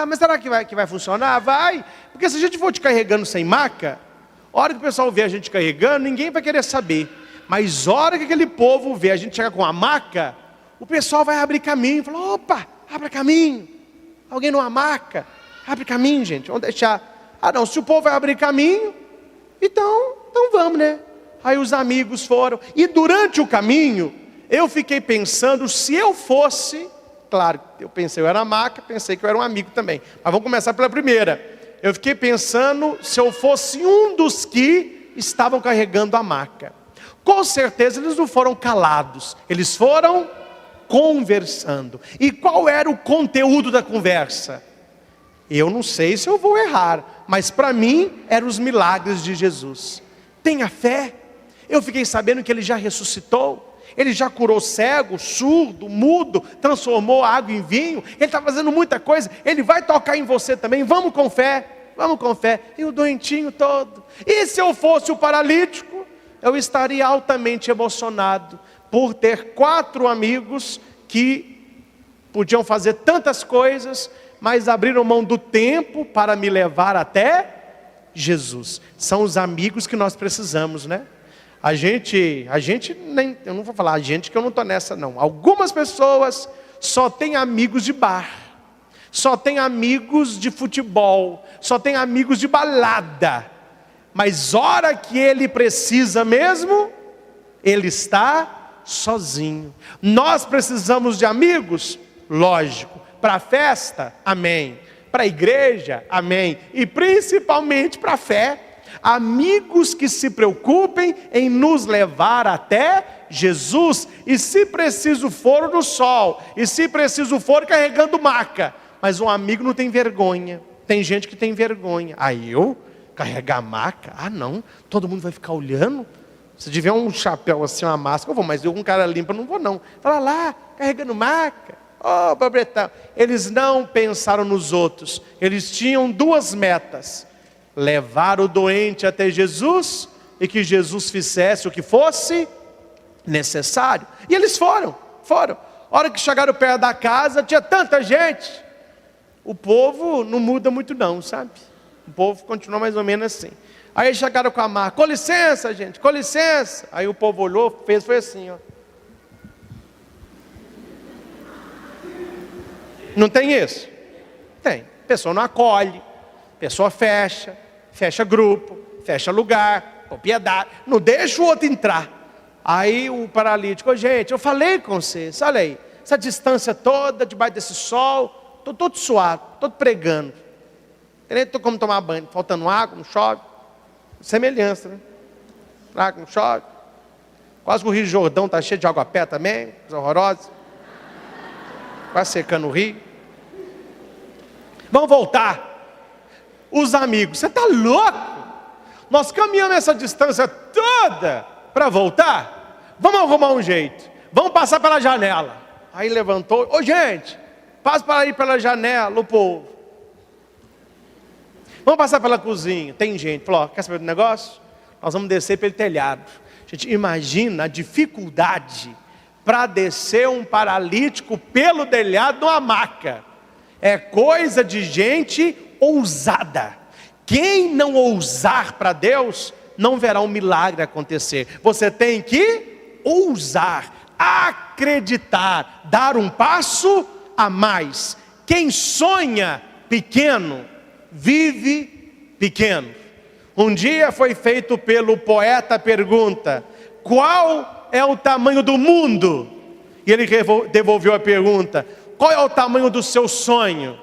Mas será que vai funcionar? Vai, porque se a gente for te carregando sem maca, a hora que o pessoal vê a gente carregando, ninguém vai querer saber. Mas a hora que aquele povo vê a gente chegar com a maca, o pessoal vai abrir caminho, fala: opa, abre caminho, alguém numa maca, abre caminho, gente, vamos deixar. Não, se o povo vai abrir caminho, então vamos, né? Aí os amigos foram, e durante o caminho, eu fiquei pensando, se eu fosse, claro, eu pensei, eu era a maca, pensei que eu era um amigo também, mas vamos começar pela primeira. Eu fiquei pensando, se eu fosse um dos que estavam carregando a maca, com certeza eles não foram calados, eles foram conversando. E qual era o conteúdo da conversa? Eu não sei se eu vou errar, mas para mim eram os milagres de Jesus. Tenha fé. Eu fiquei sabendo que ele já ressuscitou, ele já curou cego, surdo, mudo, transformou a água em vinho, ele está fazendo muita coisa, ele vai tocar em você também, vamos com fé. E o doentinho todo. E se eu fosse o paralítico, eu estaria altamente emocionado por ter 4 amigos que podiam fazer tantas coisas, mas abriram mão do tempo para me levar até Jesus. São os amigos que nós precisamos, né? A gente nem, eu não vou falar a gente, que eu não estou nessa não. Algumas pessoas só têm amigos de bar, só têm amigos de futebol, só têm amigos de balada. Mas hora que ele precisa mesmo, ele está sozinho. Nós precisamos de amigos? Lógico. Para a festa? Amém. Para a igreja? Amém. E principalmente para a fé. Amigos que se preocupem em nos levar até Jesus. E se preciso for no sol, e se preciso for carregando maca. Mas um amigo não tem vergonha. Tem gente que tem vergonha. Aí eu carregar maca? Não, todo mundo vai ficar olhando. Se tiver um chapéu assim, uma máscara, eu vou, mas eu com cara limpa não vou não. Fala lá, carregando maca. Pobretão. Eles não pensaram nos outros. Eles tinham 2 metas: levar o doente até Jesus, e que Jesus fizesse o que fosse necessário. E eles foram. A hora que chegaram perto da casa, tinha tanta gente. O povo não muda muito não, sabe? O povo continua mais ou menos assim. Aí chegaram com a maca: com licença, gente, com licença. Aí o povo olhou, foi assim, ó. Não tem isso? Tem. Pessoa não acolhe, pessoa fecha grupo, fecha lugar, propriedade, não deixa o outro entrar. Aí o paralítico: gente, eu falei com vocês, olha aí, essa distância toda, debaixo desse sol, estou todo suado, todo pregando, não estou como tomar banho, faltando água, não chove, semelhança, né? Água não chove, quase que o Rio Jordão está cheio de água a pé também, coisa horrorosa, quase secando o rio. Vamos voltar. Os amigos: você está louco? Nós caminhamos essa distância toda para voltar? Vamos arrumar um jeito, vamos passar pela janela. Aí levantou: gente, passa para ir pela janela. O povo: Vamos passar pela cozinha. Tem gente, falou, ó, quer saber do negócio? Nós vamos descer pelo telhado. Gente, imagina a dificuldade para descer um paralítico pelo telhado numa maca. É coisa de gente ousada. Quem não ousar para Deus, não verá um milagre acontecer. Você tem que ousar, acreditar, dar um passo a mais. Quem sonha pequeno, vive pequeno. Um dia foi feito pelo poeta a pergunta: qual é o tamanho do mundo? E ele devolveu a pergunta: qual é o tamanho do seu sonho?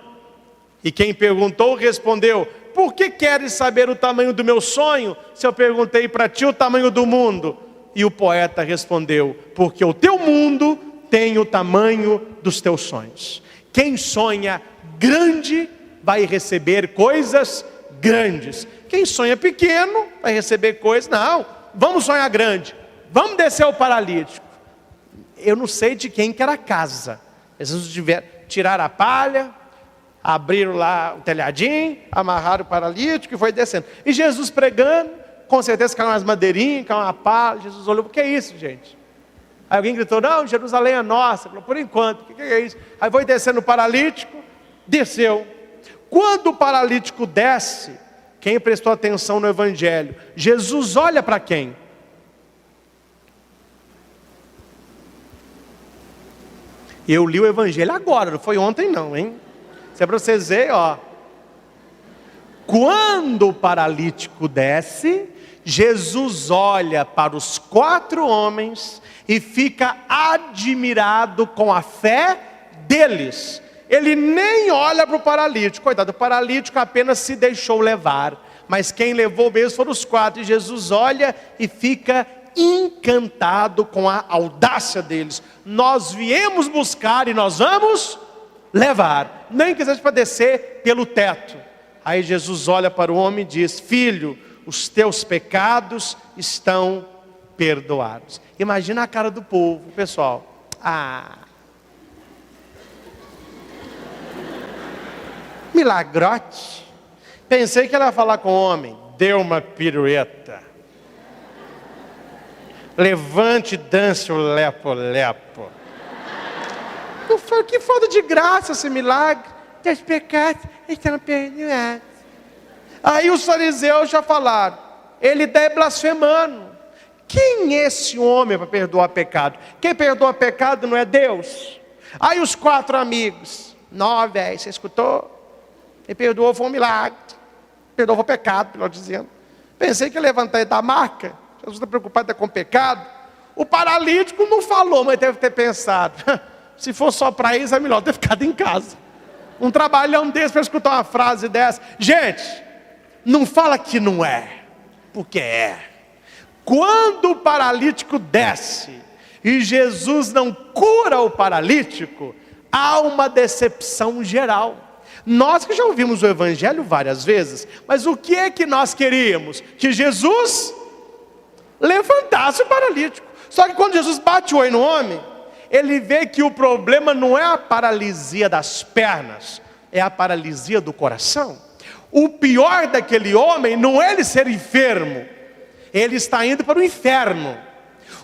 E quem perguntou respondeu: por que queres saber o tamanho do meu sonho, se eu perguntei para ti o tamanho do mundo? E o poeta respondeu: porque o teu mundo tem o tamanho dos teus sonhos. Quem sonha grande vai receber coisas grandes. Quem sonha pequeno vai receber coisas. Não, vamos sonhar grande. Vamos descer o paralítico. Eu não sei de quem que era a casa. Jesus tiraram a palha, abriram lá o telhadinho, amarraram o paralítico e foi descendo. E Jesus pregando, com certeza caiu umas madeirinhas, caiu uma palha. Jesus olhou: o que é isso, gente? Aí alguém gritou: não, Jerusalém é nossa. Falou: por enquanto, o que é isso? Aí foi descendo o paralítico, desceu. Quando o paralítico desce, quem prestou atenção no evangelho, Jesus olha para quem? Eu li o evangelho agora, não foi ontem não, hein? Isso é para vocês verem, ó. Quando o paralítico desce, Jesus olha para os 4 homens e fica admirado com a fé deles. Ele nem olha para o paralítico, coitado, o paralítico apenas se deixou levar, mas quem levou mesmo foram os 4, e Jesus olha e fica encantado com a audácia deles. Nós viemos buscar e nós vamos levar, nem que seja para descer pelo teto. Aí Jesus olha para o homem e diz: filho, os teus pecados estão perdoados. Imagina a cara do povo, pessoal. Milagrote. Pensei que ela ia falar com o homem: deu uma pirueta, levante e dance o lepo-lepo. Que falta de graça esse milagre. Teus pecados estão perdoados. Aí os fariseus já falaram: ele está blasfemando. Quem é esse homem para perdoar pecado? Quem perdoa pecado não é Deus. Aí os 4 amigos: não, velho, você escutou? Ele perdoou, foi um milagre. Perdoou o pecado, melhor dizendo. Pensei que ia levantar ele da maca. Jesus está preocupado com o pecado. O paralítico não falou, mas deve ter pensado: se for só para isso, é melhor ter ficado em casa. Um trabalhão desse para escutar uma frase dessa. Gente, não fala que não é, porque é. Quando o paralítico desce e Jesus não cura o paralítico, há uma decepção geral. Nós que já ouvimos o evangelho várias vezes, mas o que é que nós queríamos? Que Jesus levantasse o paralítico. Só que quando Jesus bate o olho no homem, ele vê que o problema não é a paralisia das pernas, é a paralisia do coração. O pior daquele homem não é ele ser enfermo, ele está indo para o inferno.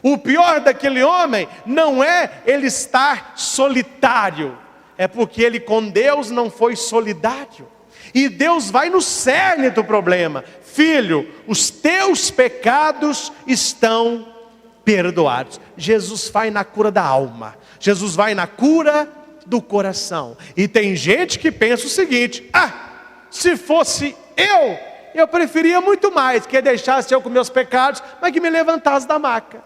O pior daquele homem não é ele estar solitário, é porque ele com Deus não foi solidário. E Deus vai no cerne do problema: filho, os teus pecados estão perdoados. Jesus vai na cura da alma, Jesus vai na cura do coração. E tem gente que pensa o seguinte: se fosse eu preferia muito mais que deixasse eu com meus pecados, mas que me levantasse da maca.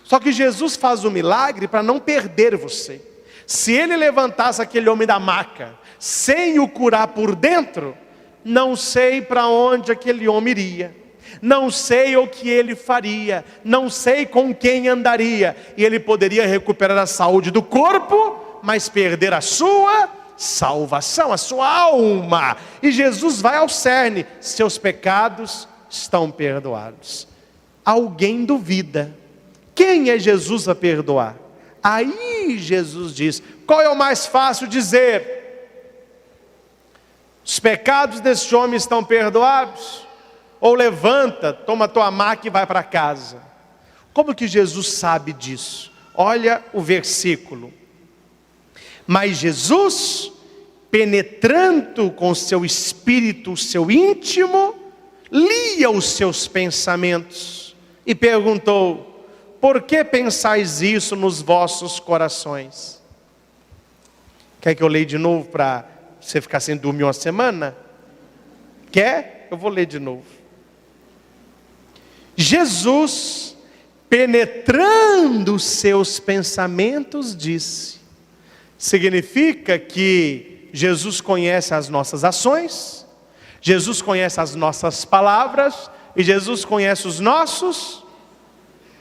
Só que Jesus faz o milagre para não perder você. Se ele levantasse aquele homem da maca sem o curar por dentro, não sei para onde aquele homem iria, não sei o que ele faria, não sei com quem andaria, e ele poderia recuperar a saúde do corpo, mas perder a sua salvação, a sua alma. E Jesus vai ao cerne: seus pecados estão perdoados. Alguém duvida: quem é Jesus a perdoar? Aí Jesus diz: qual é o mais fácil dizer? Os pecados deste homem estão perdoados? Ou levanta, toma tua maca e vai para casa. Como que Jesus sabe disso? Olha o versículo. Mas Jesus, penetrando com seu espírito, o seu íntimo, lia os seus pensamentos e perguntou: por que pensais isso nos vossos corações? Quer que eu leia de novo para você ficar sem dormir uma semana? Quer? Eu vou ler de novo. Jesus, penetrando os seus pensamentos, disse. Significa que Jesus conhece as nossas ações, Jesus conhece as nossas palavras e Jesus conhece os nossos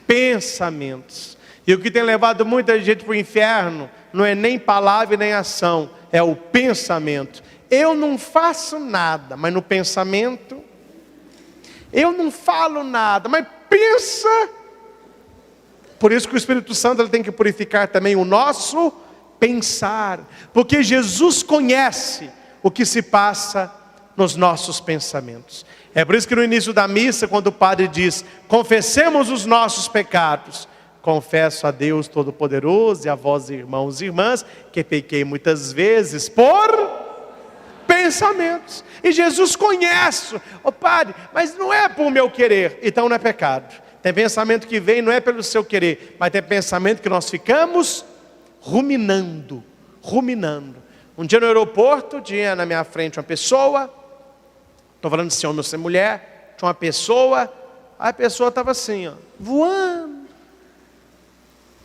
pensamentos. E o que tem levado muita gente para o inferno não é nem palavra e nem ação, é o pensamento. Eu não faço nada, mas no pensamento, eu não falo nada, mas pensa. Por isso que o Espírito Santo ele tem que purificar também o nosso pensar, porque Jesus conhece o que se passa nos nossos pensamentos. É por isso que no início da missa, quando o padre diz: confessemos os nossos pecados, confesso a Deus Todo-Poderoso e a vós, irmãos e irmãs, que pequei muitas vezes por pensamentos. E Jesus conhece. Padre, mas não é por meu querer, então não é pecado. Tem pensamento que vem, não é pelo seu querer, mas tem pensamento que nós ficamos ruminando. Um dia no aeroporto, tinha na minha frente uma pessoa, estou falando de ser homem ou ser mulher, tinha uma pessoa, a pessoa estava assim, ó, voando.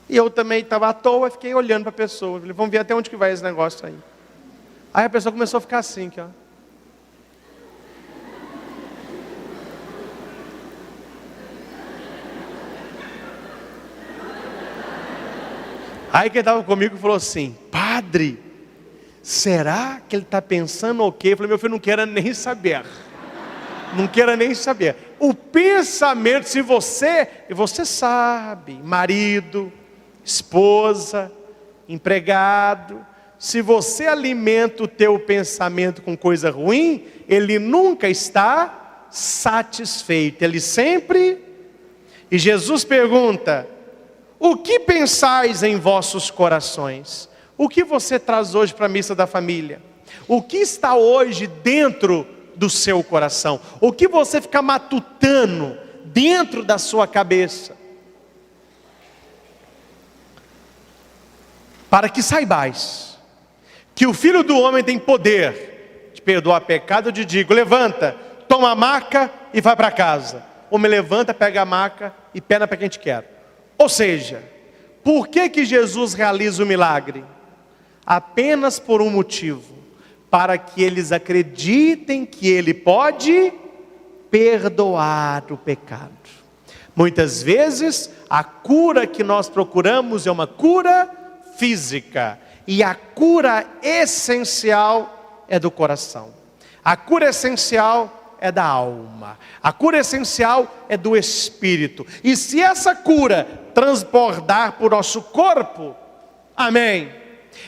E eu também estava à toa, fiquei olhando para a pessoa. Falei: vamos ver até onde que vai esse negócio aí. Aí a pessoa começou a ficar assim, aqui, ó. Aí quem estava comigo falou assim: padre, será que ele está pensando o quê? Eu falei: meu filho, não queira nem saber. Não queira nem saber. O pensamento, se você, e você sabe, marido, esposa, empregado, se você alimenta o teu pensamento com coisa ruim, ele nunca está satisfeito, ele sempre. E Jesus pergunta: o que pensais em vossos corações? O que você traz hoje para a missa da família? O que está hoje dentro do seu coração? O que você fica matutando dentro da sua cabeça? Para que saibais que o Filho do Homem tem poder de perdoar pecado, eu te digo: levanta, toma a maca e vai para casa. Ou me levanta, pega a maca e pena para quem te quer. Ou seja, por que Jesus realiza o milagre? Apenas por um motivo: para que eles acreditem que Ele pode perdoar o pecado. Muitas vezes, a cura que nós procuramos é uma cura física, e a cura essencial é do coração. A cura essencial é da alma. A cura essencial é do espírito. E se essa cura transbordar por nosso corpo, amém.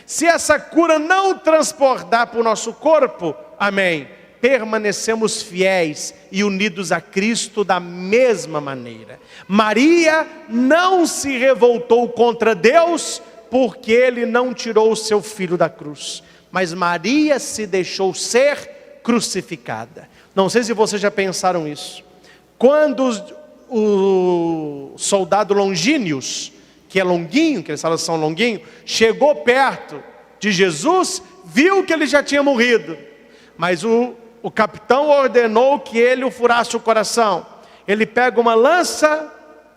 Se essa cura não transbordar por nosso corpo, amém, permanecemos fiéis e unidos a Cristo da mesma maneira. Maria não se revoltou contra Deus porque Ele não tirou o seu filho da cruz, mas Maria se deixou ser crucificada. Não sei se vocês já pensaram isso. Quando o soldado Longínios, que é longuinho, que eles falam são longuinho, chegou perto de Jesus, viu que ele já tinha morrido, mas o capitão ordenou que ele o furasse o coração. Ele pega uma lança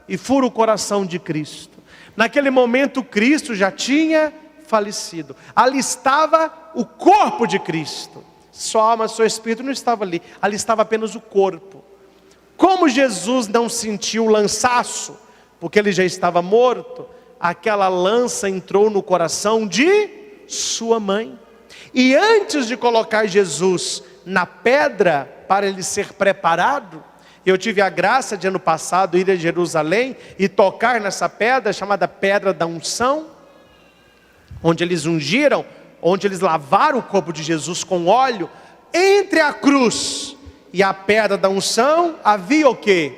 e fura o coração de Cristo. Naquele momento Cristo já tinha falecido. Ali estava o corpo de Cristo. Sua alma, seu espírito não estava ali. Ali estava apenas o corpo. Como Jesus não sentiu o lançaço, porque ele já estava morto, aquela lança entrou no coração de sua mãe. E antes de colocar Jesus na pedra para ele ser preparado, eu tive a graça de ano passado ir a Jerusalém e tocar nessa pedra chamada Pedra da Unção, onde eles ungiram, onde eles lavaram o corpo de Jesus com óleo, Entre a cruz e a pedra da unção havia o quê?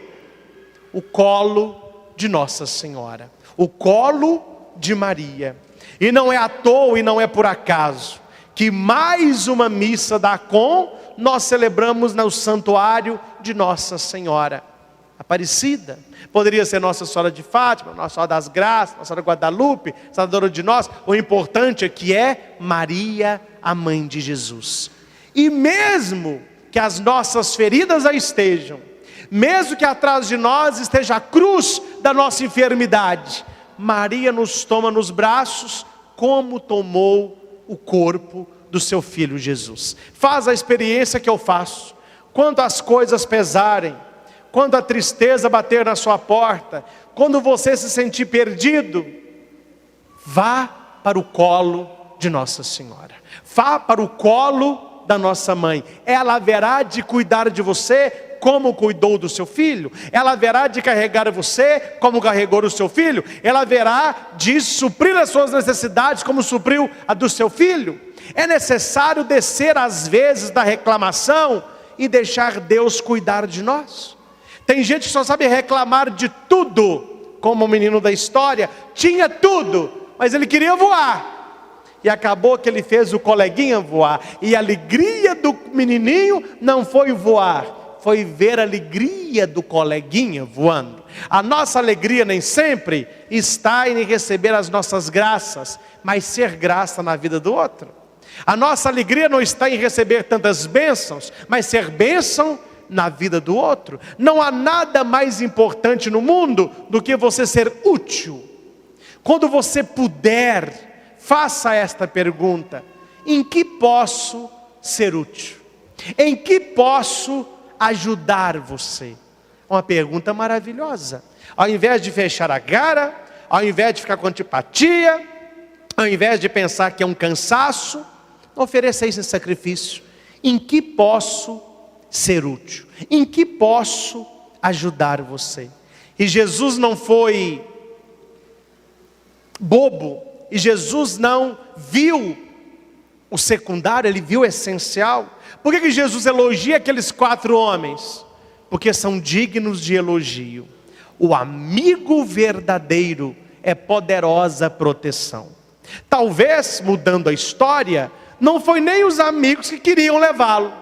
O colo de Nossa Senhora, o colo de Maria. E não é à toa e não é por acaso que mais uma missa da Com nós celebramos no santuário de Nossa Senhora Aparecida. Poderia ser Nossa Senhora de Fátima, Nossa Senhora das Graças, Nossa Senhora de Guadalupe, Salvadora de nós. O importante é que é Maria, a mãe de Jesus. E mesmo que as nossas feridas aí estejam, mesmo que atrás de nós esteja a cruz da nossa enfermidade, Maria nos toma nos braços como tomou o corpo do seu filho Jesus. Faz a experiência que eu faço. Quando as coisas pesarem, quando a tristeza bater na sua porta, quando você se sentir perdido, vá para o colo de Nossa Senhora. Vá para o colo da nossa mãe. Ela haverá de cuidar de você como cuidou do seu filho. Ela haverá de carregar você como carregou o seu filho. Ela haverá de suprir as suas necessidades como supriu a do seu filho. É necessário descer às vezes da reclamação e deixar Deus cuidar de nós. Tem gente que só sabe reclamar de tudo, como o menino da história. Tinha tudo, mas ele queria voar. E acabou que ele fez o coleguinha voar. E a alegria do menininho não foi voar, foi ver a alegria do coleguinha voando. A nossa alegria nem sempre está em receber as nossas graças, mas ser graça na vida do outro. A nossa alegria não está em receber tantas bênçãos, mas ser bênção na vida do outro. Não há nada mais importante no mundo do que você ser útil. Quando você puder, faça esta pergunta: em que posso ser útil? Em que posso ajudar você? Uma pergunta maravilhosa. Ao invés de fechar a cara, ao invés de ficar com antipatia, ao invés de pensar que é um cansaço, ofereça isso em sacrifício. Em que posso ser útil? Em que posso ajudar você? E Jesus não foi bobo. E Jesus não viu o secundário, ele viu o essencial. Por que Jesus elogia aqueles 4 homens? Porque são dignos de elogio. O amigo verdadeiro é poderosa proteção. Talvez, mudando a história, não foi nem os amigos que queriam levá-lo.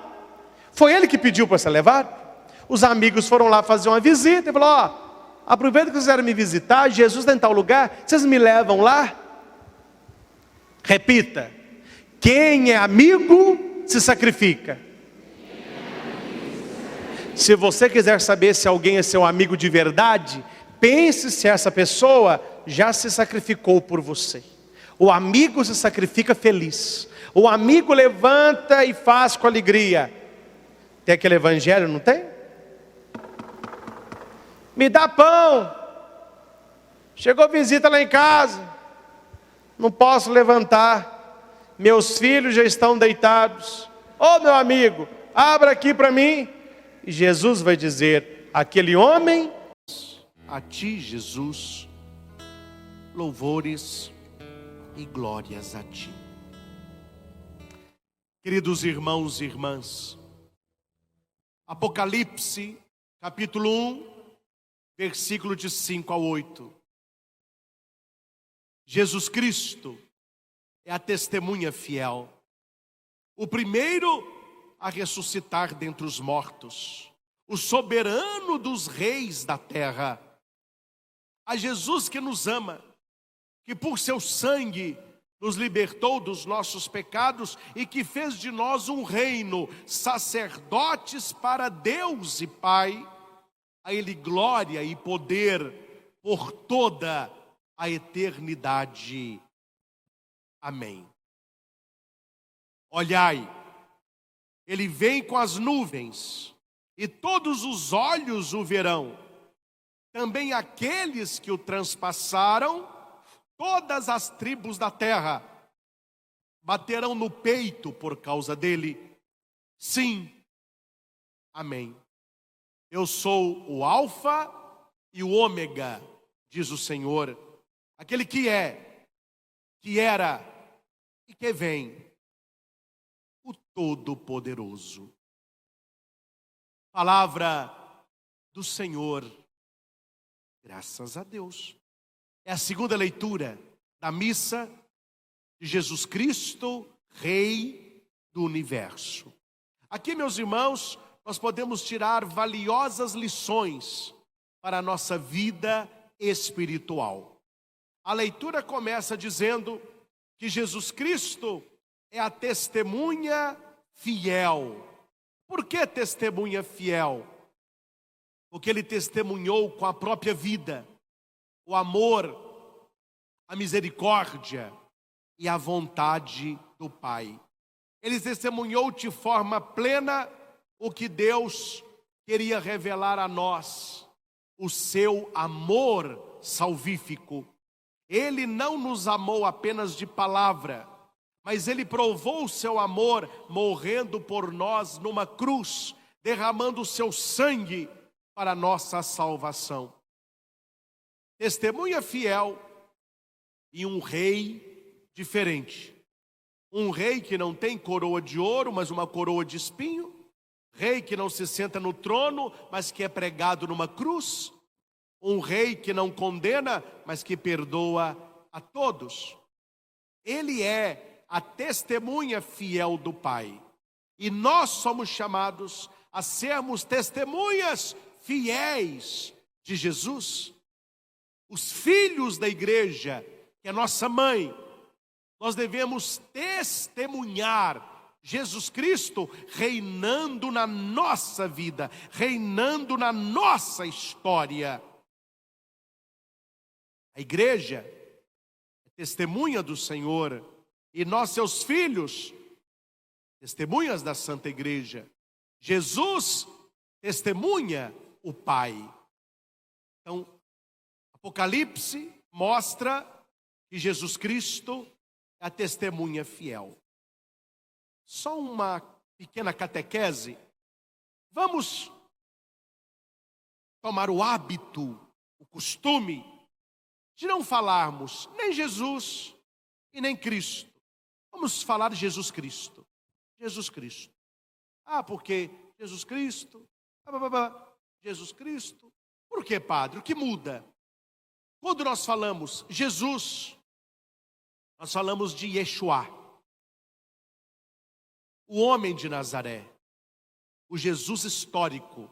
Foi ele que pediu para ser levado. Os amigos foram lá fazer uma visita e falaram: aproveita que vocês vieram me visitar, Jesus está em tal lugar, vocês me levam lá? Repita: quem é amigo se sacrifica. Se você quiser saber se alguém é seu amigo de verdade, pense se essa pessoa já se sacrificou por você. O amigo se sacrifica feliz. O amigo levanta e faz com alegria. Tem aquele evangelho, não tem? Me dá pão. Chegou visita lá em casa. Não posso levantar. Meus filhos já estão deitados. Ô meu amigo, abra aqui para mim. E Jesus vai dizer: aquele homem, a ti, Jesus, louvores e glórias a ti. Queridos irmãos e irmãs, Apocalipse, capítulo 1, versículo de 5 a 8. Jesus Cristo é a testemunha fiel, o primeiro a ressuscitar dentre os mortos, o soberano dos reis da terra. A Jesus que nos ama, que por seu sangue nos libertou dos nossos pecados e que fez de nós um reino, sacerdotes para Deus e Pai. A Ele glória e poder por toda a eternidade. Amém. Olhai, Ele vem com as nuvens, e todos os olhos o verão, também aqueles que o transpassaram. Todas as tribos da terra baterão no peito por causa dele. Sim, amém. Eu sou o Alfa e o Ômega, diz o Senhor, aquele que é, que era e que vem, o Todo-Poderoso. Palavra do Senhor, graças a Deus. É a segunda leitura da missa de Jesus Cristo, Rei do Universo. Aqui, meus irmãos, nós podemos tirar valiosas lições para a nossa vida espiritual. A leitura começa dizendo que Jesus Cristo é a testemunha fiel. Por que testemunha fiel? Porque ele testemunhou com a própria vida o amor, a misericórdia e a vontade do Pai. Ele testemunhou de forma plena o que Deus queria revelar a nós, o seu amor salvífico. Ele não nos amou apenas de palavra, mas ele provou o seu amor morrendo por nós numa cruz, derramando o seu sangue para a nossa salvação. Testemunha fiel e um rei diferente. Um rei que não tem coroa de ouro, mas uma coroa de espinho. Rei que não se senta no trono, mas que é pregado numa cruz. Um rei que não condena, mas que perdoa a todos. Ele é a testemunha fiel do Pai. E nós somos chamados a sermos testemunhas fiéis de Jesus. Os filhos da igreja, que é nossa mãe, nós devemos testemunhar Jesus Cristo reinando na nossa vida, reinando na nossa história. A igreja é testemunha do Senhor e nós, seus filhos, testemunhas da Santa Igreja. Jesus testemunha o Pai. Então, Apocalipse mostra que Jesus Cristo é a testemunha fiel. Só uma pequena catequese. Vamos tomar o hábito, o costume de não falarmos nem Jesus e nem Cristo. Vamos falar de Jesus Cristo. Jesus Cristo. Porque Jesus Cristo. Jesus Cristo. Por que, padre? O que muda? Quando nós falamos Jesus, nós falamos de Yeshua, o homem de Nazaré, o Jesus histórico.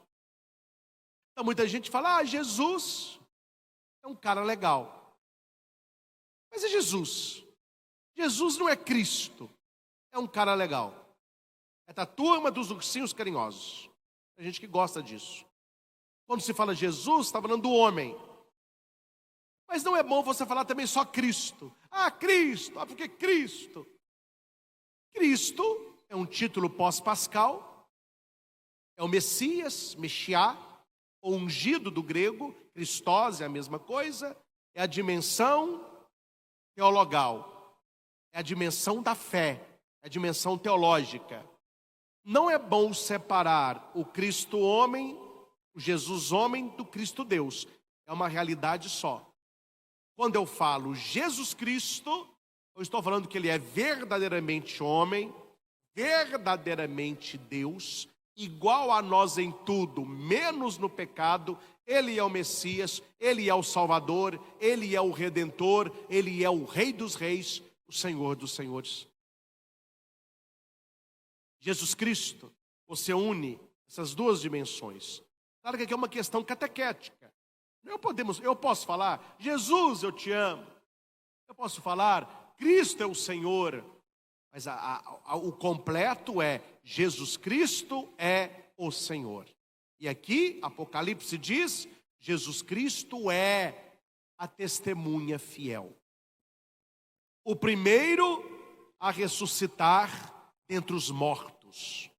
Então muita gente fala, Jesus é um cara legal. Mas é Jesus. Jesus não é Cristo, é um cara legal. É da turma dos ursinhos carinhosos. Tem gente que gosta disso. Quando se fala Jesus, está falando do homem. Mas não é bom você falar também só Cristo. Cristo, porque Cristo. Cristo é um título pós-pascal. É o Messias, Meshiá, ou ungido do grego. Christos é a mesma coisa. É a dimensão teologal. É a dimensão da fé. É a dimensão teológica. Não é bom separar o Cristo homem, o Jesus homem, do Cristo Deus. É uma realidade só. Quando eu falo Jesus Cristo, eu estou falando que ele é verdadeiramente homem, verdadeiramente Deus, igual a nós em tudo, menos no pecado. Ele é o Messias, ele é o Salvador, ele é o Redentor, ele é o Rei dos Reis, o Senhor dos Senhores. Jesus Cristo, você une essas duas dimensões. Claro que aqui é uma questão catequética. Eu posso falar, Jesus, eu te amo. Eu posso falar, Cristo é o Senhor. Mas o completo é, Jesus Cristo é o Senhor. E aqui, Apocalipse diz, Jesus Cristo é a testemunha fiel. O primeiro a ressuscitar dentre os mortos.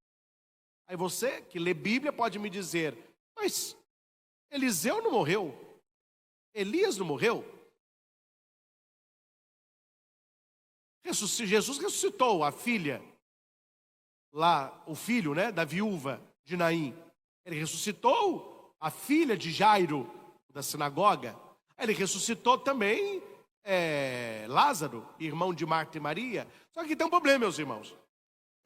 Aí você que lê Bíblia pode me dizer, mas Eliseu não morreu? Elias não morreu? Jesus ressuscitou a filha, lá, o filho, da viúva de Naim. Ele ressuscitou a filha de Jairo, da sinagoga. Ele ressuscitou também Lázaro, irmão de Marta e Maria. Só que tem um problema, meus irmãos.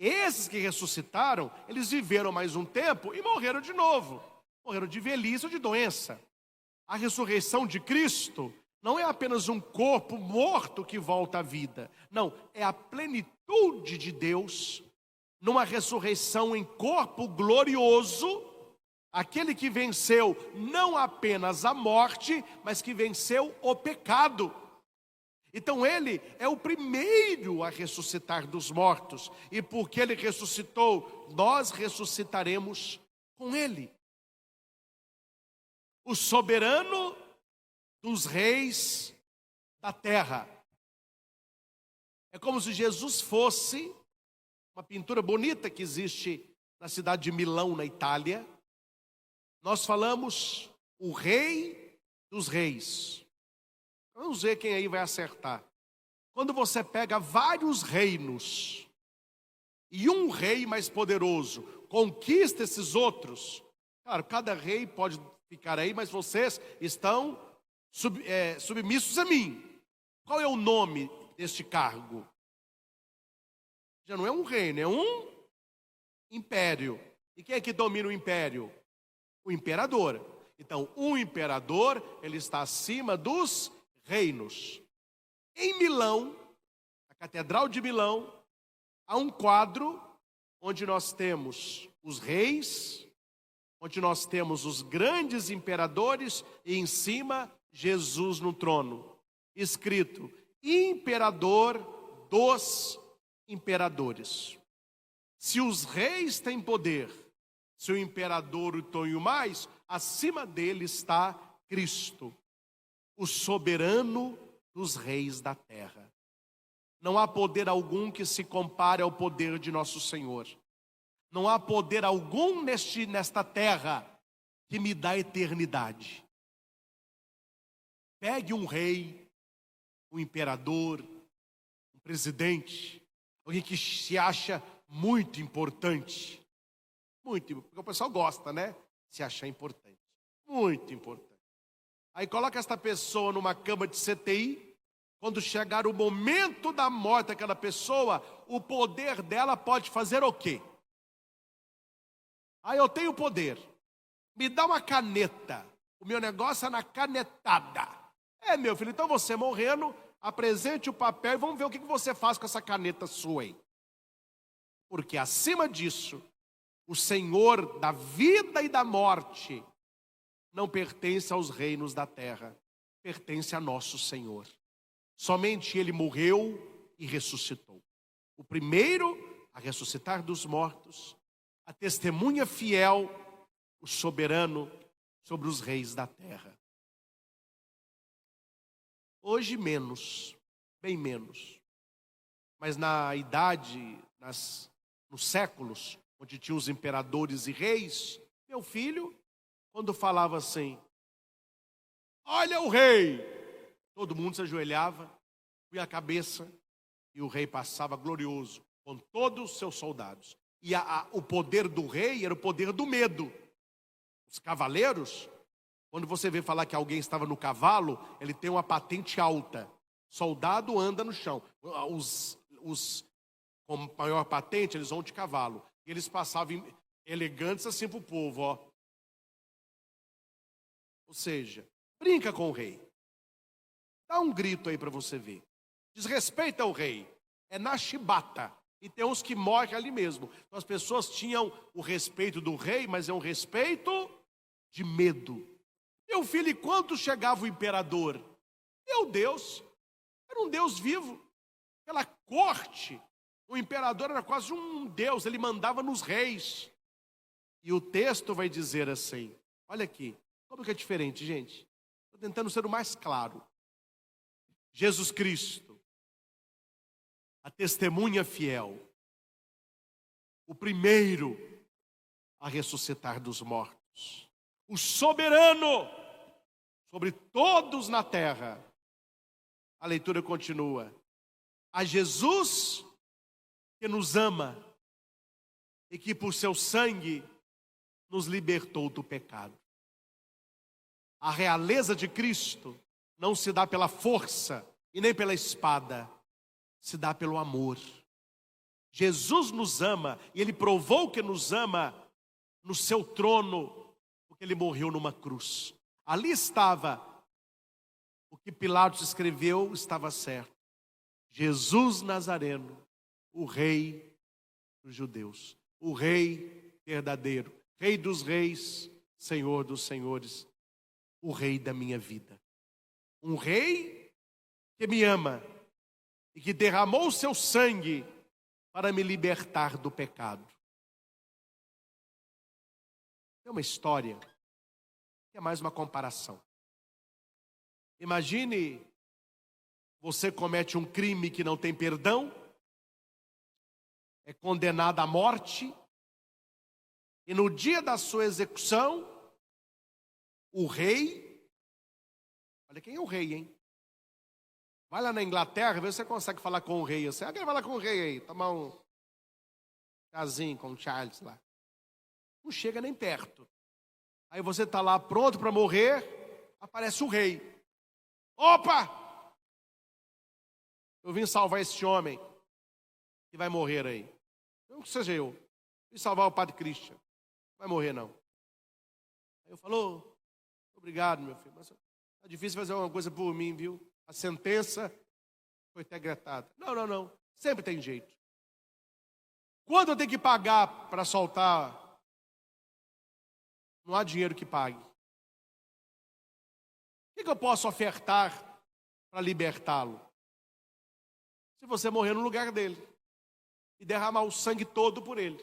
Esses que ressuscitaram, eles viveram mais um tempo e morreram de novo. Morreram de velhice ou de doença. A ressurreição de Cristo não é apenas um corpo morto que volta à vida. Não, é a plenitude de Deus numa ressurreição em corpo glorioso. Aquele que venceu não apenas a morte, mas que venceu o pecado. Então ele é o primeiro a ressuscitar dos mortos. E porque ele ressuscitou, nós ressuscitaremos com ele. O soberano dos reis da terra. É como se Jesus fosse uma pintura bonita que existe na cidade de Milão, na Itália. Nós falamos o rei dos reis. Vamos ver quem aí vai acertar. Quando você pega vários reinos e um rei mais poderoso conquista esses outros, claro, cada rei pode ficar aí, mas vocês estão submissos a mim. Qual é o nome deste cargo? Já não é um reino, é um império. E quem é que domina o império? O imperador. Então, o imperador, ele está acima dos reinos. Em Milão, a Catedral de Milão, há um quadro onde nós temos os reis, onde nós temos os grandes imperadores e em cima Jesus no trono, escrito: Imperador dos imperadores. Se os reis têm poder, se o imperador o tem mais, acima dele está Cristo, o soberano dos reis da terra. Não há poder algum que se compare ao poder de nosso Senhor. Não há poder algum nesta terra que me dá eternidade. Pegue um rei, um imperador, um presidente, alguém que se acha muito importante. Muito, porque o pessoal gosta, né? Se achar importante. Muito importante. Aí coloca esta pessoa numa cama de CTI. Quando chegar o momento da morte daquela pessoa, o poder dela pode fazer o quê? Ah, eu tenho poder. Me dá uma caneta. O meu negócio é na canetada. É, meu filho, então você morrendo, apresente o papel e vamos ver o que você faz com essa caneta sua aí. Porque acima disso, o Senhor da vida e da morte não pertence aos reinos da terra, pertence a nosso Senhor. Somente Ele morreu e ressuscitou. O primeiro a ressuscitar dos mortos, a testemunha fiel, o soberano sobre os reis da terra. Hoje menos, bem menos. Mas na idade, nos séculos, onde tinha os imperadores e reis, meu filho, quando falava assim, olha o rei, todo mundo se ajoelhava, punha a cabeça e o rei passava glorioso com todos os seus soldados. E o poder do rei era o poder do medo. Os cavaleiros, quando você vê falar que alguém estava no cavalo, ele tem uma patente alta. Soldado anda no chão. Os com maior patente, eles vão de cavalo. E eles passavam elegantes assim para o povo, ó. Ou seja, brinca com o rei. Dá um grito aí para você ver. Desrespeita o rei. É na chibata. E tem uns que morrem ali mesmo. Então as pessoas tinham o respeito do rei, mas é um respeito de medo. Meu filho, e quando chegava o imperador? Meu Deus, era um Deus vivo. Aquela corte, o imperador era quase um Deus, ele mandava nos reis. E o texto vai dizer assim, olha aqui, como que é diferente, gente? Estou tentando ser o mais claro. Jesus Cristo, a testemunha fiel, o primeiro a ressuscitar dos mortos, o soberano sobre todos na terra. A leitura continua. A Jesus que nos ama e que por seu sangue nos libertou do pecado. A realeza de Cristo não se dá pela força e nem pela espada, se dá pelo amor. Jesus nos ama, e Ele provou que nos ama no seu trono, porque Ele morreu numa cruz. Ali estava o que Pilatos escreveu, estava certo. Jesus Nazareno, o Rei dos judeus, o Rei verdadeiro, Rei dos reis, Senhor dos senhores, o Rei da minha vida. Um Rei que me ama e que derramou o seu sangue para me libertar do pecado. É uma história que é mais uma comparação. Imagine você comete um crime que não tem perdão, é condenado à morte, e no dia da sua execução, o rei, olha quem é o rei, hein? Vai lá na Inglaterra, vê se você consegue falar com o rei. Você vai lá com o rei aí, tomar um casinho com o Charles lá. Não chega nem perto. Aí você está lá pronto para morrer, aparece o rei. Opa! Eu vim salvar esse homem que vai morrer aí. Não que seja eu. Vim salvar o padre Christian. Não vai morrer, não. Aí eu falo, obrigado, meu filho, mas é difícil fazer alguma coisa por mim, viu? A sentença foi decretada. Não. Sempre tem jeito. Quando eu tenho que pagar para soltar, não há dinheiro que pague. O que eu posso ofertar para libertá-lo? Se você morrer no lugar dele e derramar o sangue todo por ele.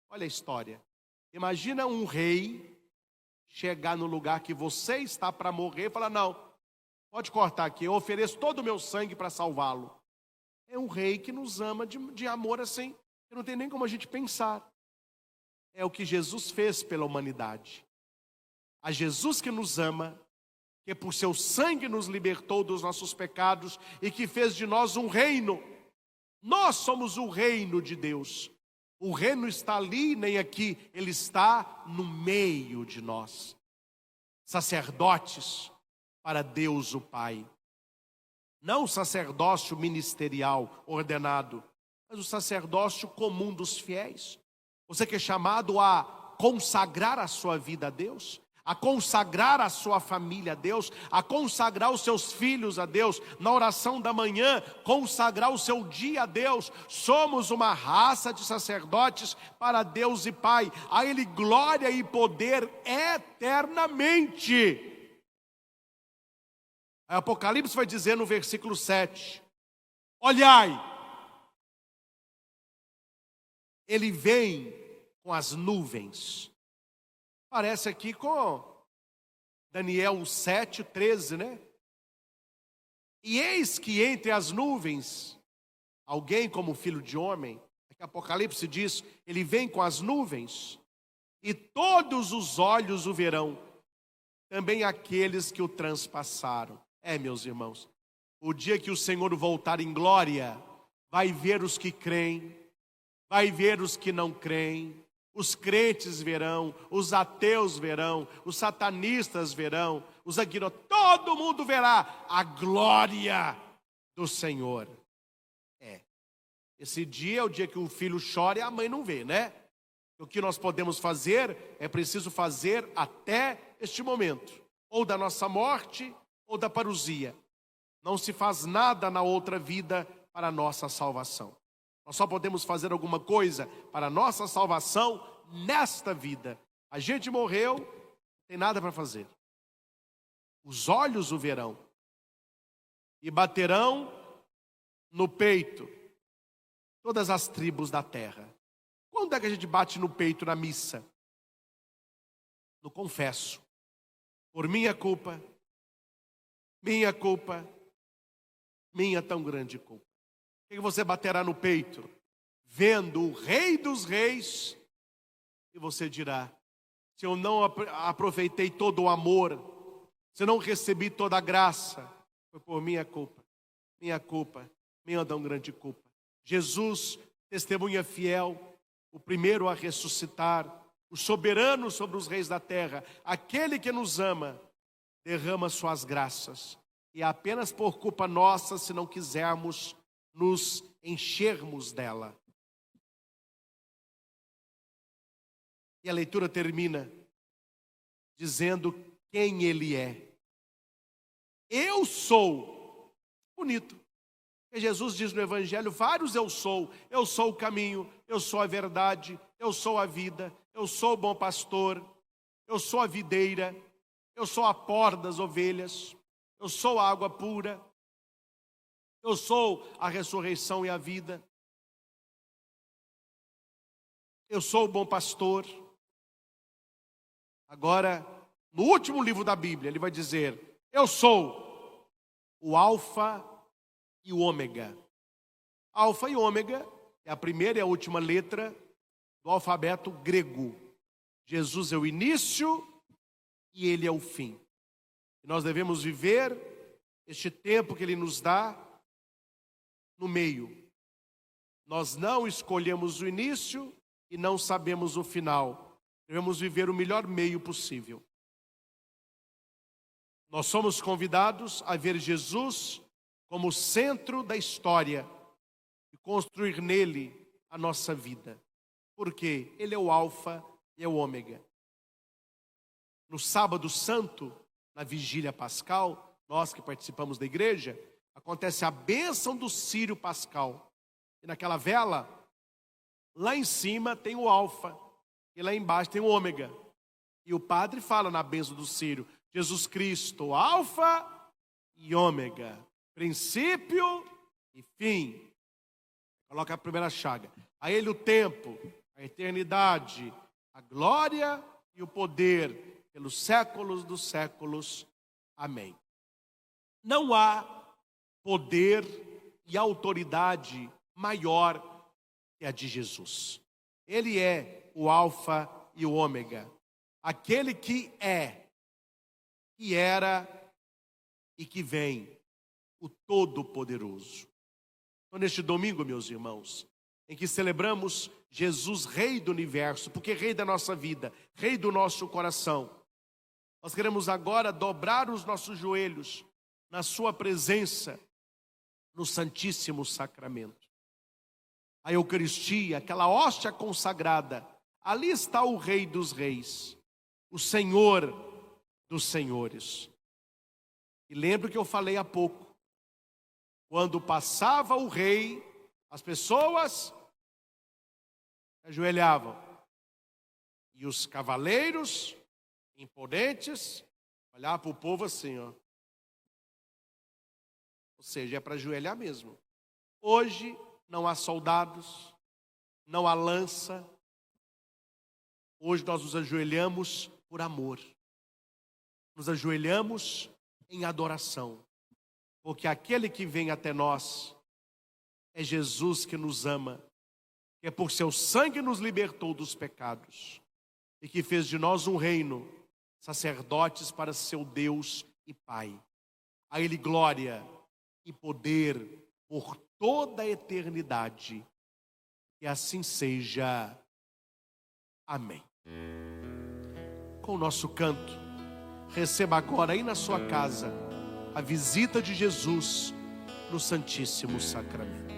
Olha a história. Imagina um rei chegar no lugar que você está para morrer e falar, não, pode cortar aqui, eu ofereço todo o meu sangue para salvá-lo. É um rei que nos ama de amor assim, que não tem nem como a gente pensar. É o que Jesus fez pela humanidade. A Jesus que nos ama, que por seu sangue nos libertou dos nossos pecados e que fez de nós um reino. Nós somos o reino de Deus. O reino está ali, nem aqui, ele está no meio de nós. Sacerdotes para Deus o Pai. Não o sacerdócio ministerial ordenado, mas o sacerdócio comum dos fiéis. Você que é chamado a consagrar a sua vida a Deus, a consagrar a sua família a Deus, a consagrar os seus filhos a Deus, na oração da manhã, consagrar o seu dia a Deus. Somos uma raça de sacerdotes para Deus e Pai, a Ele glória e poder eternamente. A Apocalipse vai dizer no versículo 7, olhai, Ele vem com as nuvens. Parece aqui com Daniel 7:13, né? E eis que entre as nuvens, alguém como filho de homem, aqui Apocalipse diz, ele vem com as nuvens, e todos os olhos o verão, também aqueles que o transpassaram. Meus irmãos, o dia que o Senhor voltar em glória, vai ver os que creem, vai ver os que não creem. Os crentes verão, os ateus verão, os satanistas verão, os agnósticos, todo mundo verá a glória do Senhor. Esse dia é o dia que o filho chora e a mãe não vê, né? O que nós podemos fazer, é preciso fazer até este momento, ou da nossa morte, ou da parousia. Não se faz nada na outra vida para a nossa salvação. Nós só podemos fazer alguma coisa para a nossa salvação nesta vida. A gente morreu, não tem nada para fazer. Os olhos o verão e baterão no peito todas as tribos da terra. Quando é que a gente bate no peito na missa? No confesso. Por minha culpa, minha tão grande culpa. O que você baterá no peito? Vendo o Rei dos Reis, e você dirá, se eu não aproveitei todo o amor, se eu não recebi toda a graça, foi por minha culpa, minha tão grande culpa. Jesus, testemunha fiel, o primeiro a ressuscitar, o soberano sobre os reis da terra, aquele que nos ama, derrama suas graças, e é apenas por culpa nossa se não quisermos nos enchermos dela. E a leitura termina dizendo quem ele é. Eu sou. Bonito. Porque Jesus diz no Evangelho vários eu sou. Eu sou o caminho, eu sou a verdade, eu sou a vida, eu sou o bom pastor, eu sou a videira, eu sou a porta das ovelhas, eu sou a água pura, eu sou a ressurreição e a vida, eu sou o bom pastor. Agora, no último livro da Bíblia, ele vai dizer: eu sou o Alfa e o Ômega. Alfa e Ômega é a primeira e a última letra do alfabeto grego. Jesus é o início e ele é o fim. E nós devemos viver este tempo que ele nos dá no meio. Nós não escolhemos o início e não sabemos o final. Devemos viver o melhor meio possível. Nós somos convidados a ver Jesus como o centro da história e construir nele a nossa vida. Porque ele é o Alfa e é o Ômega. No sábado santo, na vigília pascal, nós que participamos da igreja, acontece a bênção do círio pascal. E naquela vela, lá em cima tem o Alfa e lá embaixo tem o Ômega. E o padre fala na bênção do círio: Jesus Cristo, Alfa e Ômega, princípio e fim. Coloca a primeira chaga. A ele o tempo, a eternidade, a glória e o poder pelos séculos dos séculos. Amém. Não há poder e autoridade maior que a de Jesus. Ele é o Alfa e o Ômega, aquele que é, que era e que vem, o Todo-Poderoso. Então, neste domingo, meus irmãos, em que celebramos Jesus, Rei do Universo, porque Rei da nossa vida, Rei do nosso coração, nós queremos agora dobrar os nossos joelhos na sua presença, no Santíssimo Sacramento. A Eucaristia, aquela hóstia consagrada, ali está o Rei dos Reis, o Senhor dos Senhores. E lembro que eu falei há pouco, quando passava o rei, as pessoas ajoelhavam. E os cavaleiros imponentes olhavam para o povo assim, ó. Ou seja, é para ajoelhar mesmo. Hoje não há soldados, não há lança. Hoje nós nos ajoelhamos por amor. Nos ajoelhamos em adoração. Porque aquele que vem até nós é Jesus que nos ama, que é por seu sangue nos libertou dos pecados e que fez de nós um reino, sacerdotes para seu Deus e Pai. A Ele glória e poder por toda a eternidade. Que assim seja. Amém. Com o nosso canto, receba agora aí na sua casa a visita de Jesus no Santíssimo Sacramento.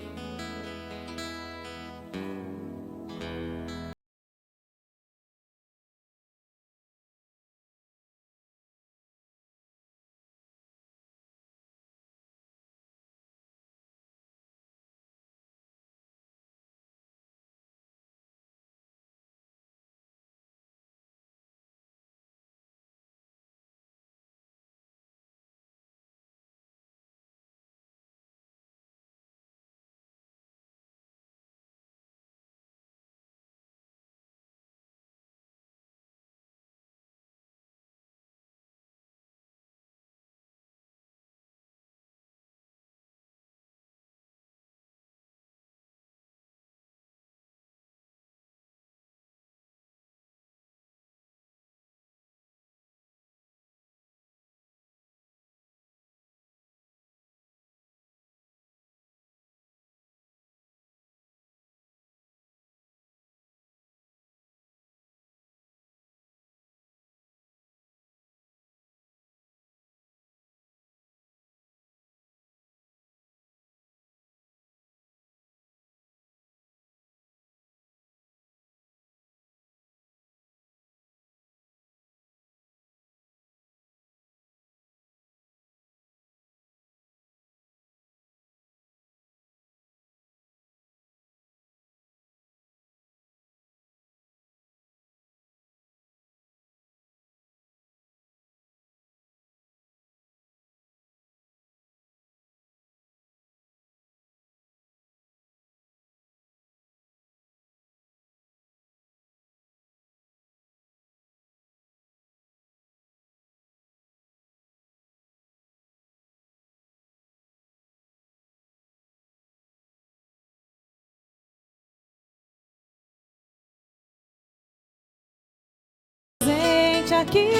presente aqui.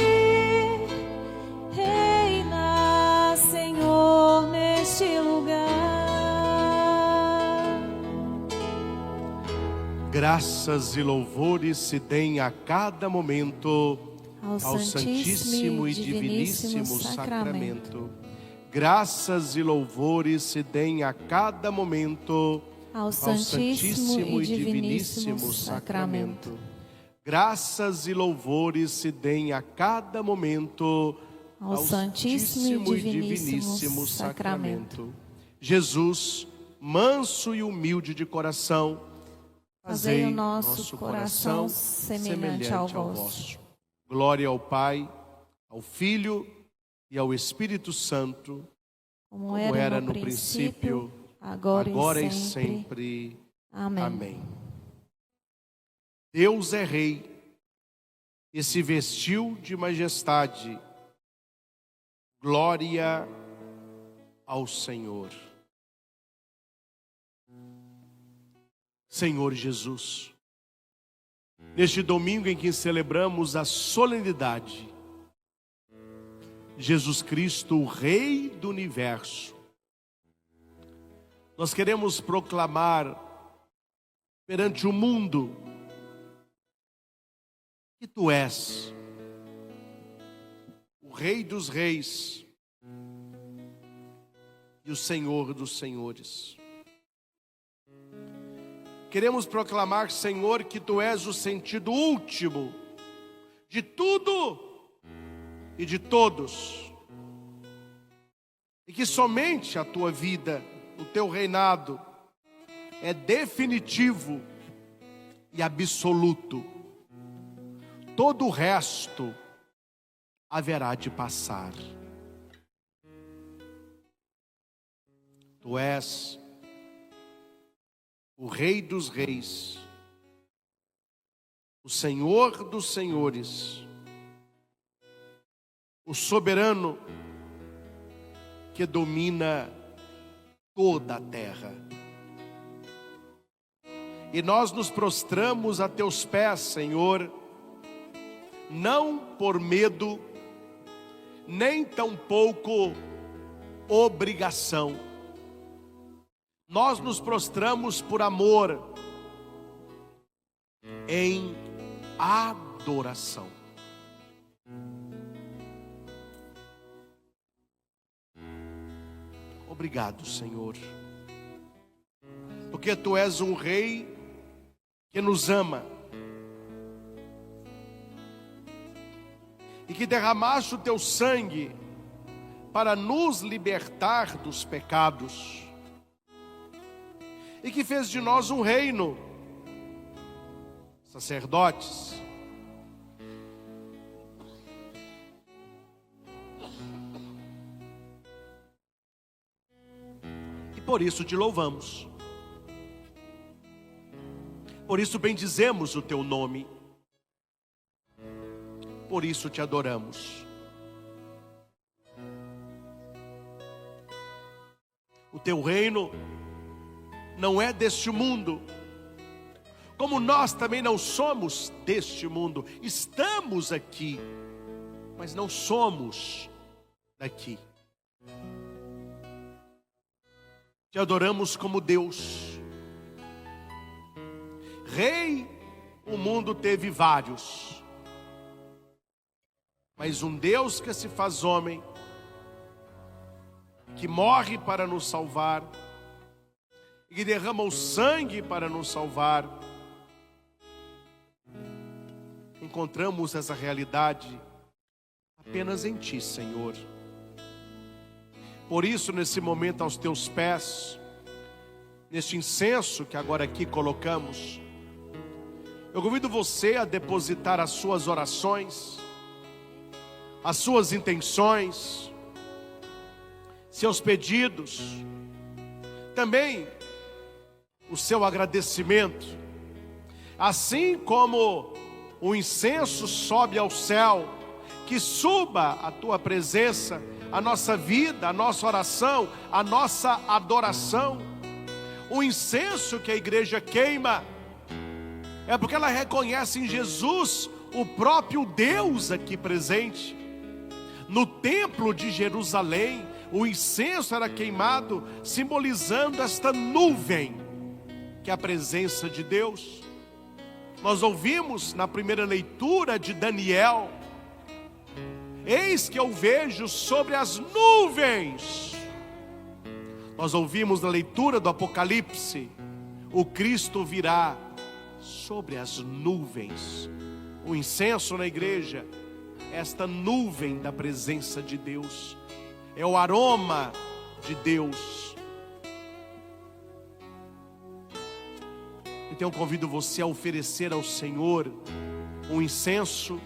Reina, Senhor, neste lugar. Graças e louvores se deem a cada momento ao Santíssimo e Diviníssimo Sacramento. Graças e louvores se deem a cada momento Ao Santíssimo e Diviníssimo Sacramento. Graças e louvores se deem a cada momento Ao Santíssimo e Diviníssimo Sacramento. Jesus, manso e humilde de coração, Fazei o nosso coração semelhante ao vosso. Glória ao Pai, ao Filho e ao Espírito Santo, Como era no princípio, agora e sempre. Amém. Amém. Deus é Rei e se vestiu de majestade. Glória ao Senhor. Senhor Jesus, neste domingo em que celebramos a solenidade, Jesus Cristo, o Rei do Universo, nós queremos proclamar perante o mundo que Tu és o Rei dos Reis e o Senhor dos Senhores. Queremos proclamar, Senhor, que Tu és o sentido último de tudo e de todos, e que somente a Tua vida, o Teu reinado, é definitivo e absoluto. Todo o resto haverá de passar. Tu és o Rei dos Reis, o Senhor dos Senhores, o soberano que domina toda a terra. E nós nos prostramos a Teus pés, Senhor, não por medo, nem tampouco obrigação. Nós nos prostramos por amor, em adoração. Obrigado, Senhor, porque Tu és um Rei que nos ama e que derramaste o Teu sangue para nos libertar dos pecados, e que fez de nós um reino, sacerdotes, e por isso Te louvamos, por isso bendizemos o Teu nome, por isso Te adoramos. O Teu reino não é deste mundo, como nós também não somos deste mundo. Estamos aqui, mas não somos daqui. Te adoramos como Deus. Rei, o mundo teve vários, mas um Deus que se faz homem, que morre para nos salvar, e que derrama o sangue para nos salvar. Encontramos essa realidade apenas em Ti, Senhor. Por isso, nesse momento, aos Teus pés, neste incenso que agora aqui colocamos, eu convido você a depositar as suas orações, as suas intenções, seus pedidos, também o seu agradecimento. Assim como o incenso sobe ao céu, que suba a Tua presença, a nossa vida, a nossa oração, a nossa adoração. O incenso que a igreja queima é porque ela reconhece em Jesus o próprio Deus aqui presente. No templo de Jerusalém, o incenso era queimado, simbolizando esta nuvem, que é a presença de Deus. Nós ouvimos na primeira leitura de Daniel: eis que eu vejo sobre as nuvens. Nós ouvimos na leitura do Apocalipse: o Cristo virá sobre as nuvens. O incenso na igreja é esta nuvem da presença de Deus, é o aroma de Deus. Então eu convido você a oferecer ao Senhor um incenso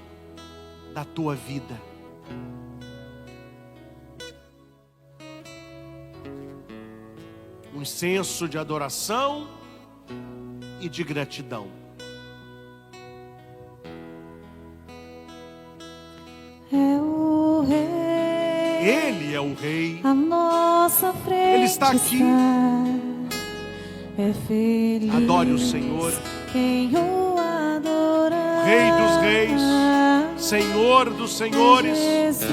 da tua vida. Um incenso de adoração e de gratidão. É o Rei, Ele é o Rei. a nossa frente Ele está aqui. É feliz Adore o Senhor, quem o adorar. Rei dos reis, Senhor dos senhores, Jesus,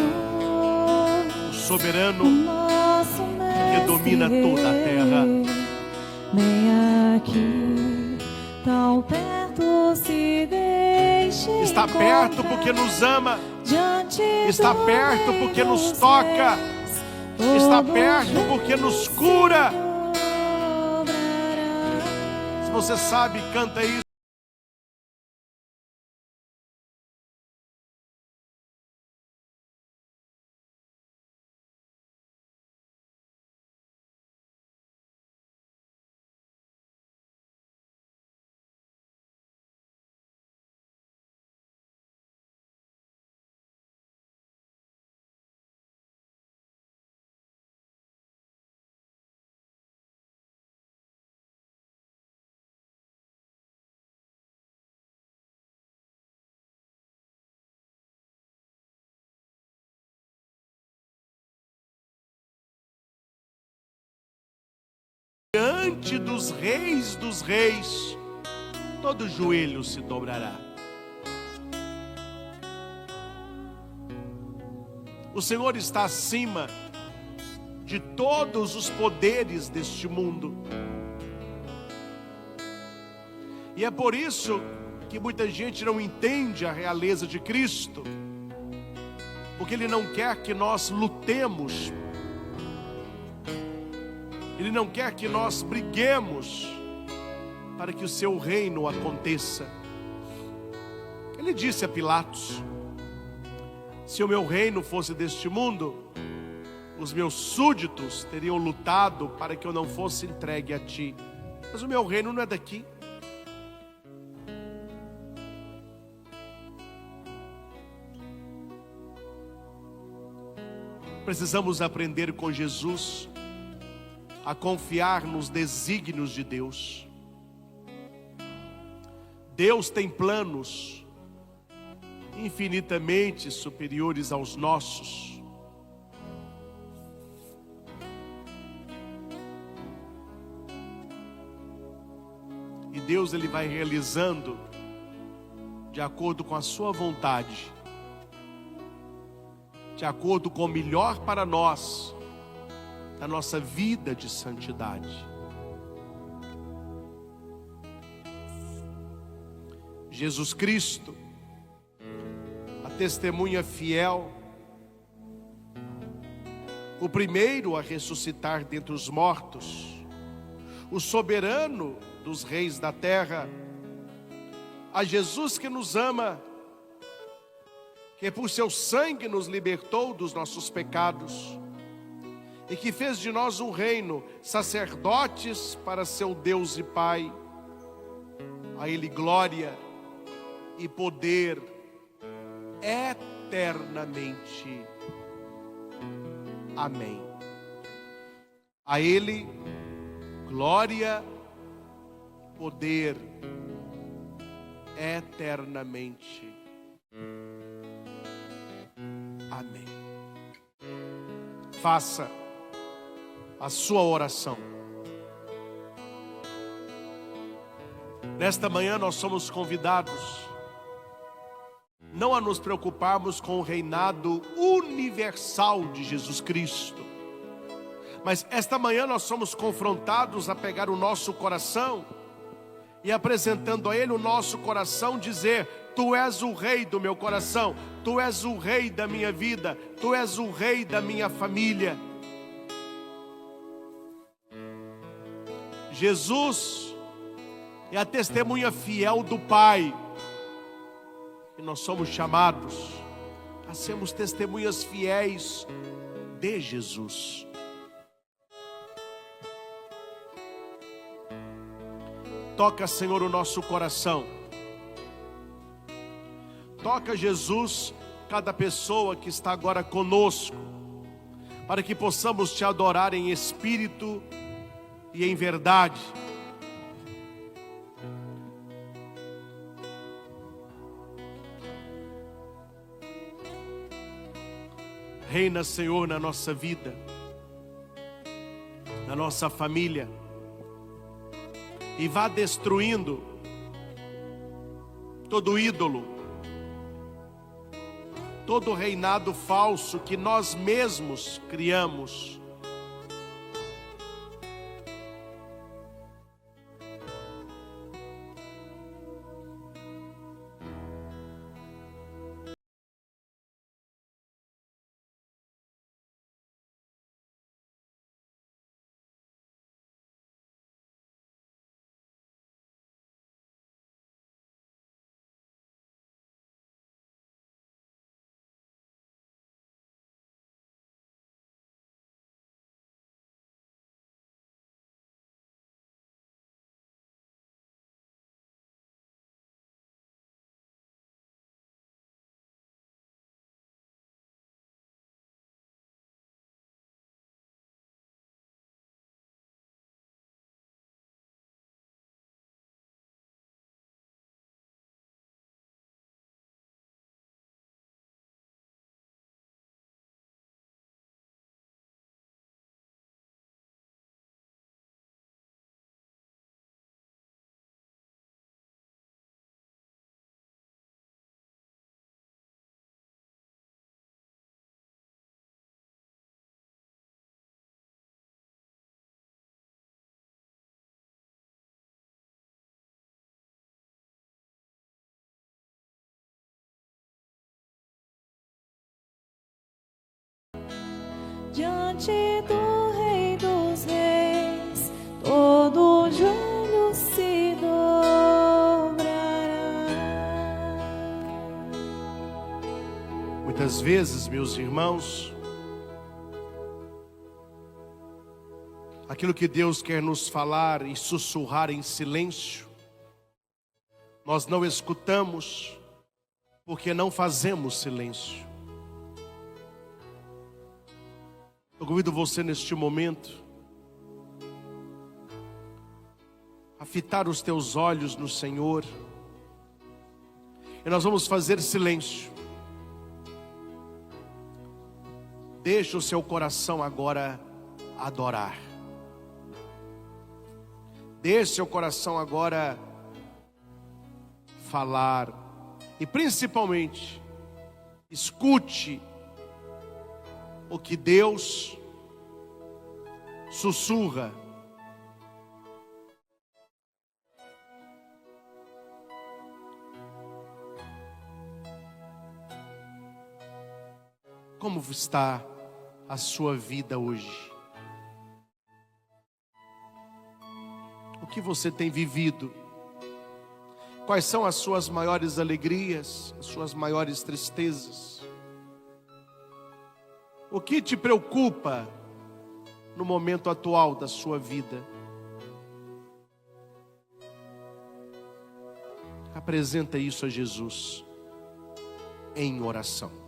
o soberano nosso que domina toda a terra. Vem aqui, tão perto, se deixe Está perto porque nos ama, diante está do perto porque nos Rei toca, dos está Reis, perto porque nos cura. dobrará. Se você sabe, canta isso. Diante dos reis, todo joelho se dobrará. O Senhor está acima de todos os poderes deste mundo. E é por isso que muita gente não entende a realeza de Cristo, porque Ele não quer que nós lutemos, Ele não quer que nós briguemos para que o seu reino aconteça. Ele disse a Pilatos: se o meu reino fosse deste mundo, os meus súditos teriam lutado para que eu não fosse entregue a ti. Mas o meu reino não é daqui. Precisamos aprender com Jesus a confiar nos desígnios de Deus. Deus tem planos infinitamente superiores aos nossos. E Deus, Ele vai realizando de acordo com a sua vontade, de acordo com o melhor para nós, da nossa vida de santidade. Jesus Cristo, a testemunha fiel, o primeiro a ressuscitar dentre os mortos, o soberano dos reis da terra, a Jesus que nos ama, que por seu sangue nos libertou dos nossos pecados e que fez de nós um reino, sacerdotes para seu Deus e Pai. A Ele glória e poder eternamente. Amém. A Ele glória, poder eternamente. Amém. Faça a sua oração. Nesta manhã nós somos convidados não a nos preocuparmos com o reinado universal de Jesus Cristo. Mas esta manhã nós somos confrontados a pegar o nosso coração e, apresentando a Ele o nosso coração, dizer: Tu és o rei do meu coração, Tu és o rei da minha vida, Tu és o rei da minha família. Jesus é a testemunha fiel do Pai, e nós somos chamados a sermos testemunhas fiéis de Jesus. Toca, Senhor, o nosso coração. Toca, Jesus, cada pessoa que está agora conosco, para que possamos Te adorar em espírito e em verdade. Reina, Senhor, na nossa vida, na nossa família, e vá destruindo todo ídolo, todo reinado falso que nós mesmos criamos. Diante do Rei dos Reis, todo joelho se dobrará. Muitas vezes, meus irmãos, aquilo que Deus quer nos falar e sussurrar em silêncio, nós não escutamos porque não fazemos silêncio. Eu convido você neste momento a fitar os teus olhos no Senhor, e nós vamos fazer silêncio. Deixa o seu coração agora adorar. Deixa o seu coração agora falar. E principalmente, escute o que Deus sussurra. Como está a sua vida hoje? O que você tem vivido? Quais são as suas maiores alegrias, as suas maiores tristezas? O que te preocupa no momento atual da sua vida? Apresenta isso a Jesus em oração.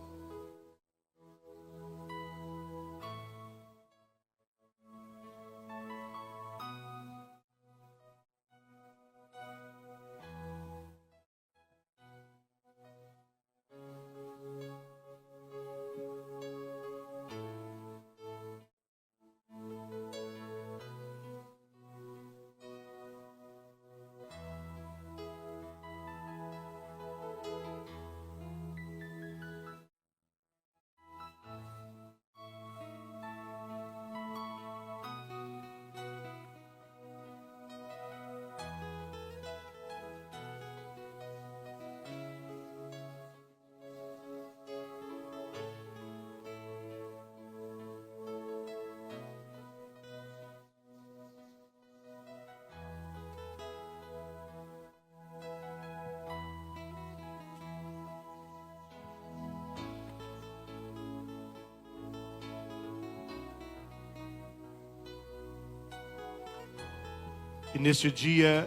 Que neste dia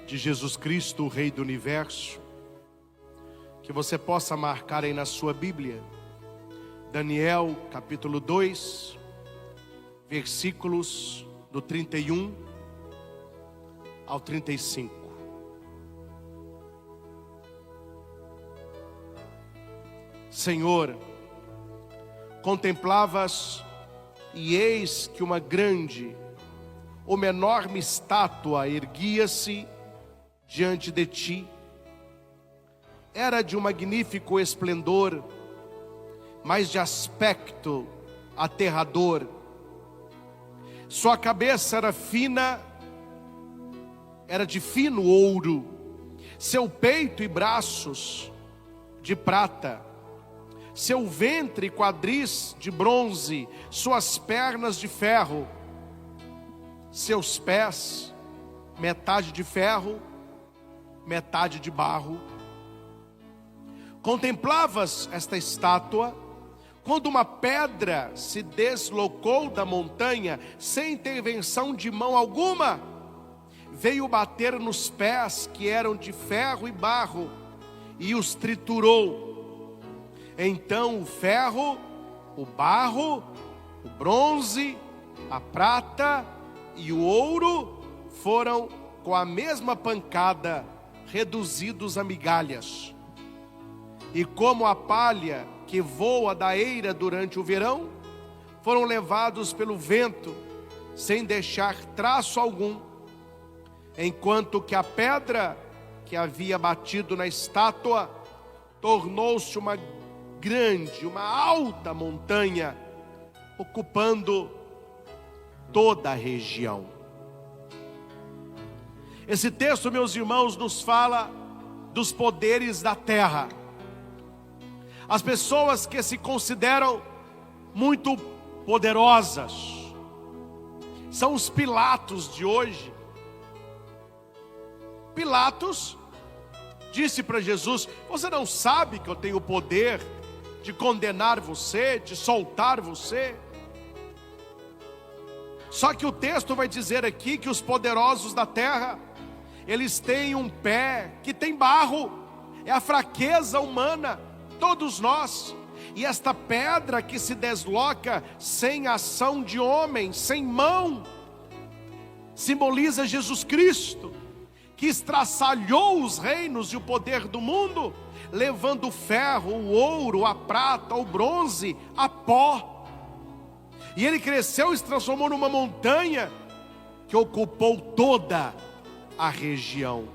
de Jesus Cristo, o Rei do Universo, que você possa marcar aí na sua Bíblia, Daniel capítulo 2, versículos do 31 ao 35. Senhor, contemplavas e eis que uma grande, uma enorme estátua erguia-se diante de ti. Era de um magnífico esplendor, mas de aspecto aterrador. Sua cabeça era fina, era de fino ouro, seu peito e braços de prata, seu ventre e quadris de bronze, suas pernas de ferro, seus pés, metade de ferro, metade de barro. Contemplavas esta estátua, quando uma pedra se deslocou da montanha, sem intervenção de mão alguma, veio bater nos pés que eram de ferro e barro, e os triturou. Então o ferro, o barro, o bronze, a prata e o ouro foram com a mesma pancada reduzidos a migalhas. E como a palha que voa da eira durante o verão, foram levados pelo vento, sem deixar traço algum, enquanto que a pedra que havia batido na estátua tornou-se uma grande, uma alta montanha, ocupando toda a região. Esse texto, meus irmãos, nos fala dos poderes da terra. As pessoas que se consideram muito poderosas são os Pilatos de hoje. Pilatos disse para Jesus: você não sabe que eu tenho o poder de condenar você, de soltar você? Só que o texto vai dizer aqui que os poderosos da terra, eles têm um pé que tem barro, é a fraqueza humana, todos nós. E esta pedra que se desloca sem ação de homem, sem mão, simboliza Jesus Cristo, que estraçalhou os reinos e o poder do mundo, levando o ferro, o ouro, a prata, o bronze, a pó. E ele cresceu e se transformou numa montanha que ocupou toda a região.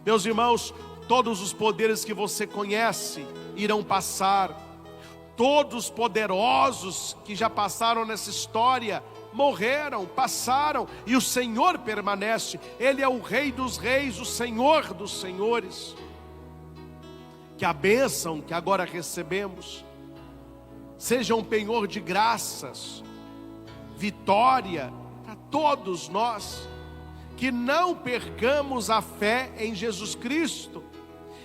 Meus irmãos, todos os poderes que você conhece irão passar. Todos os poderosos que já passaram nessa história morreram, passaram, e o Senhor permanece. Ele é o Rei dos Reis, o Senhor dos Senhores. Que a bênção que agora recebemos seja um penhor de graças, vitória para todos nós. Que não percamos a fé em Jesus Cristo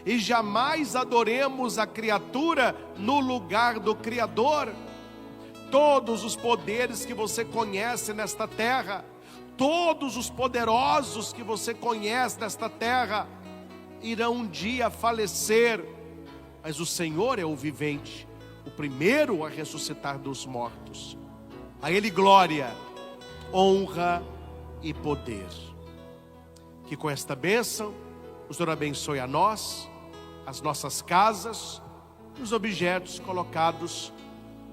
e jamais adoremos a criatura no lugar do Criador. Todos os poderes que você conhece nesta terra, todos os poderosos que você conhece nesta terra, irão um dia falecer, mas o Senhor é o vivente, o primeiro a ressuscitar dos mortos. A Ele glória, honra e poder. Que com esta bênção o Senhor abençoe a nós, as nossas casas, os objetos colocados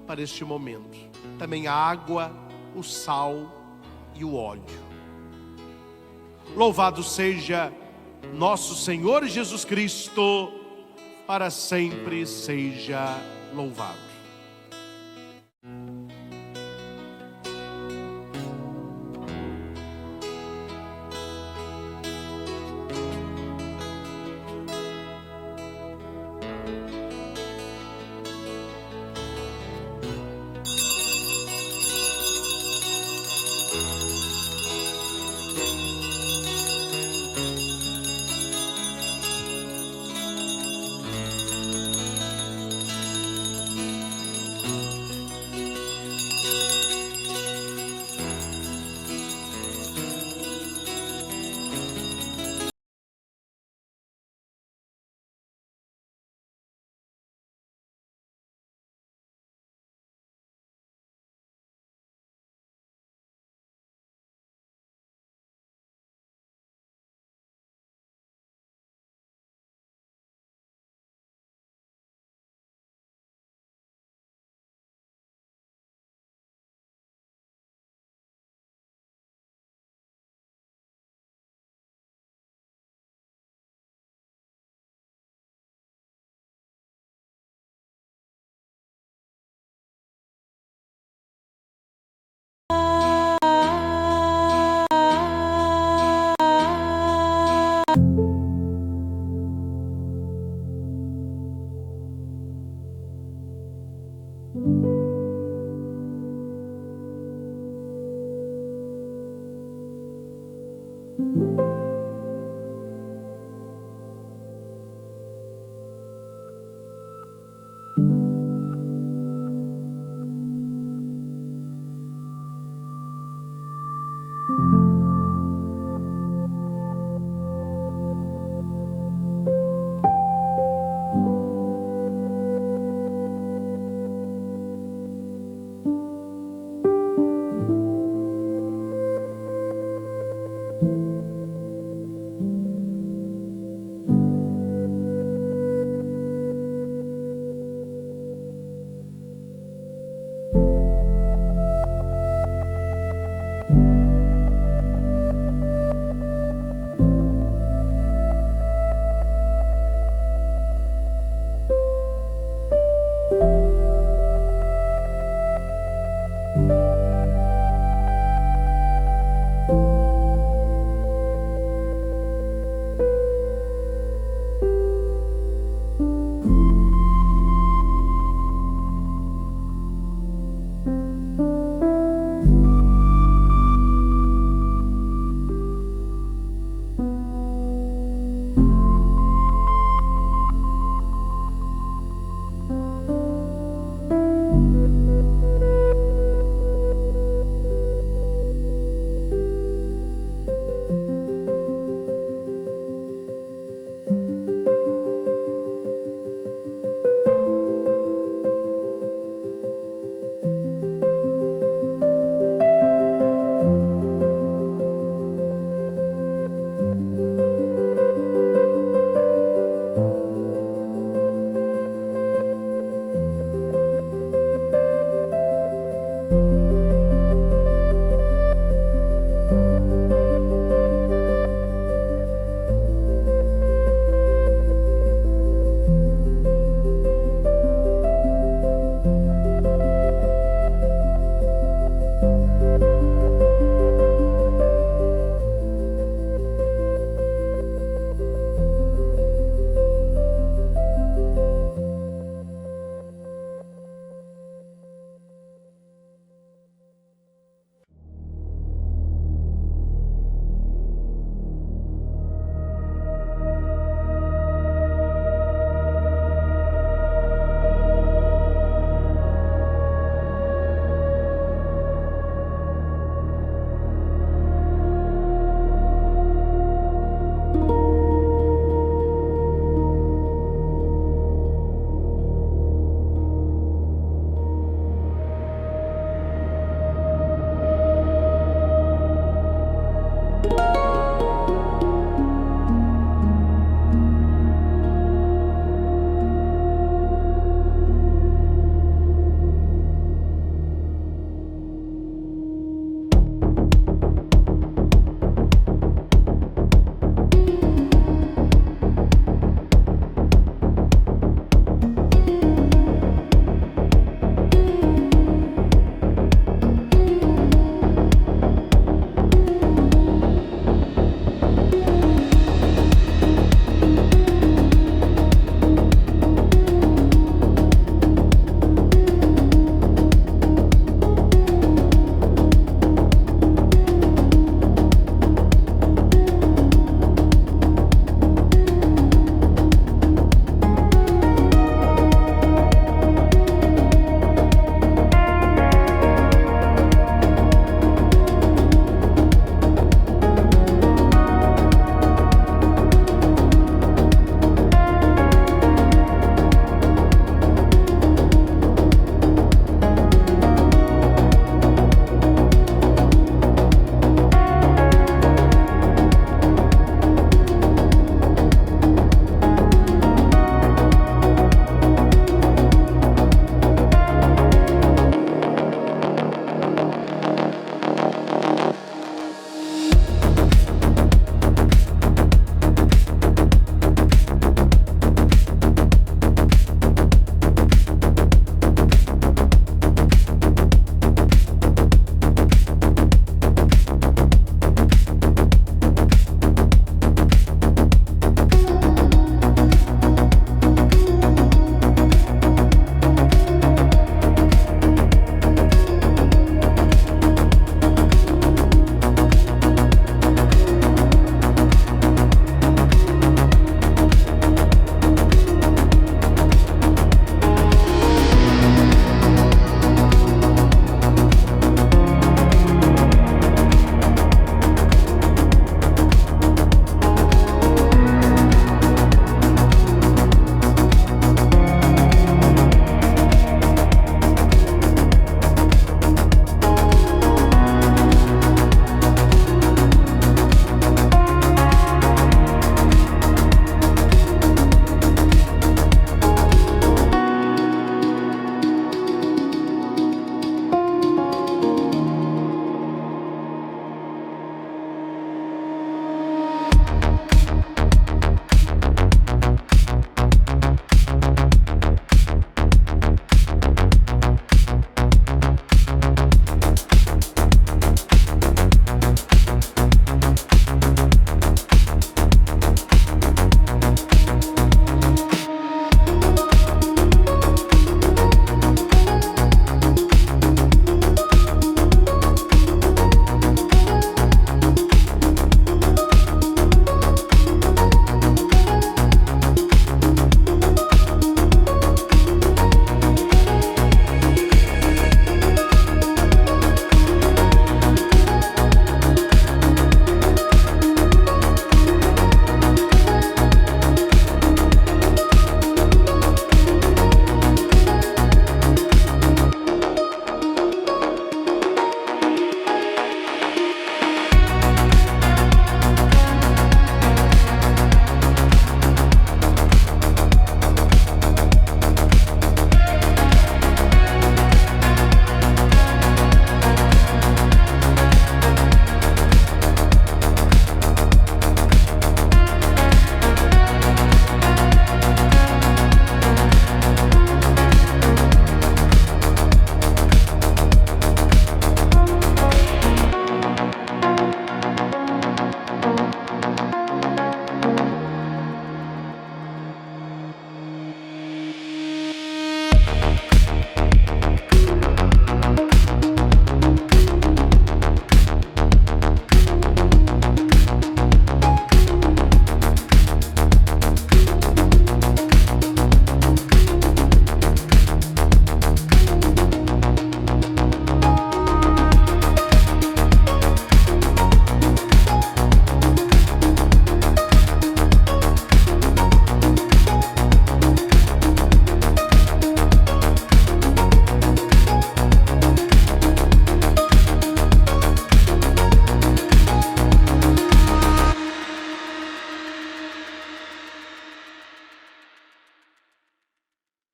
para este momento. Também a água, o sal e o óleo. Louvado seja nosso Senhor Jesus Cristo, para sempre seja louvado.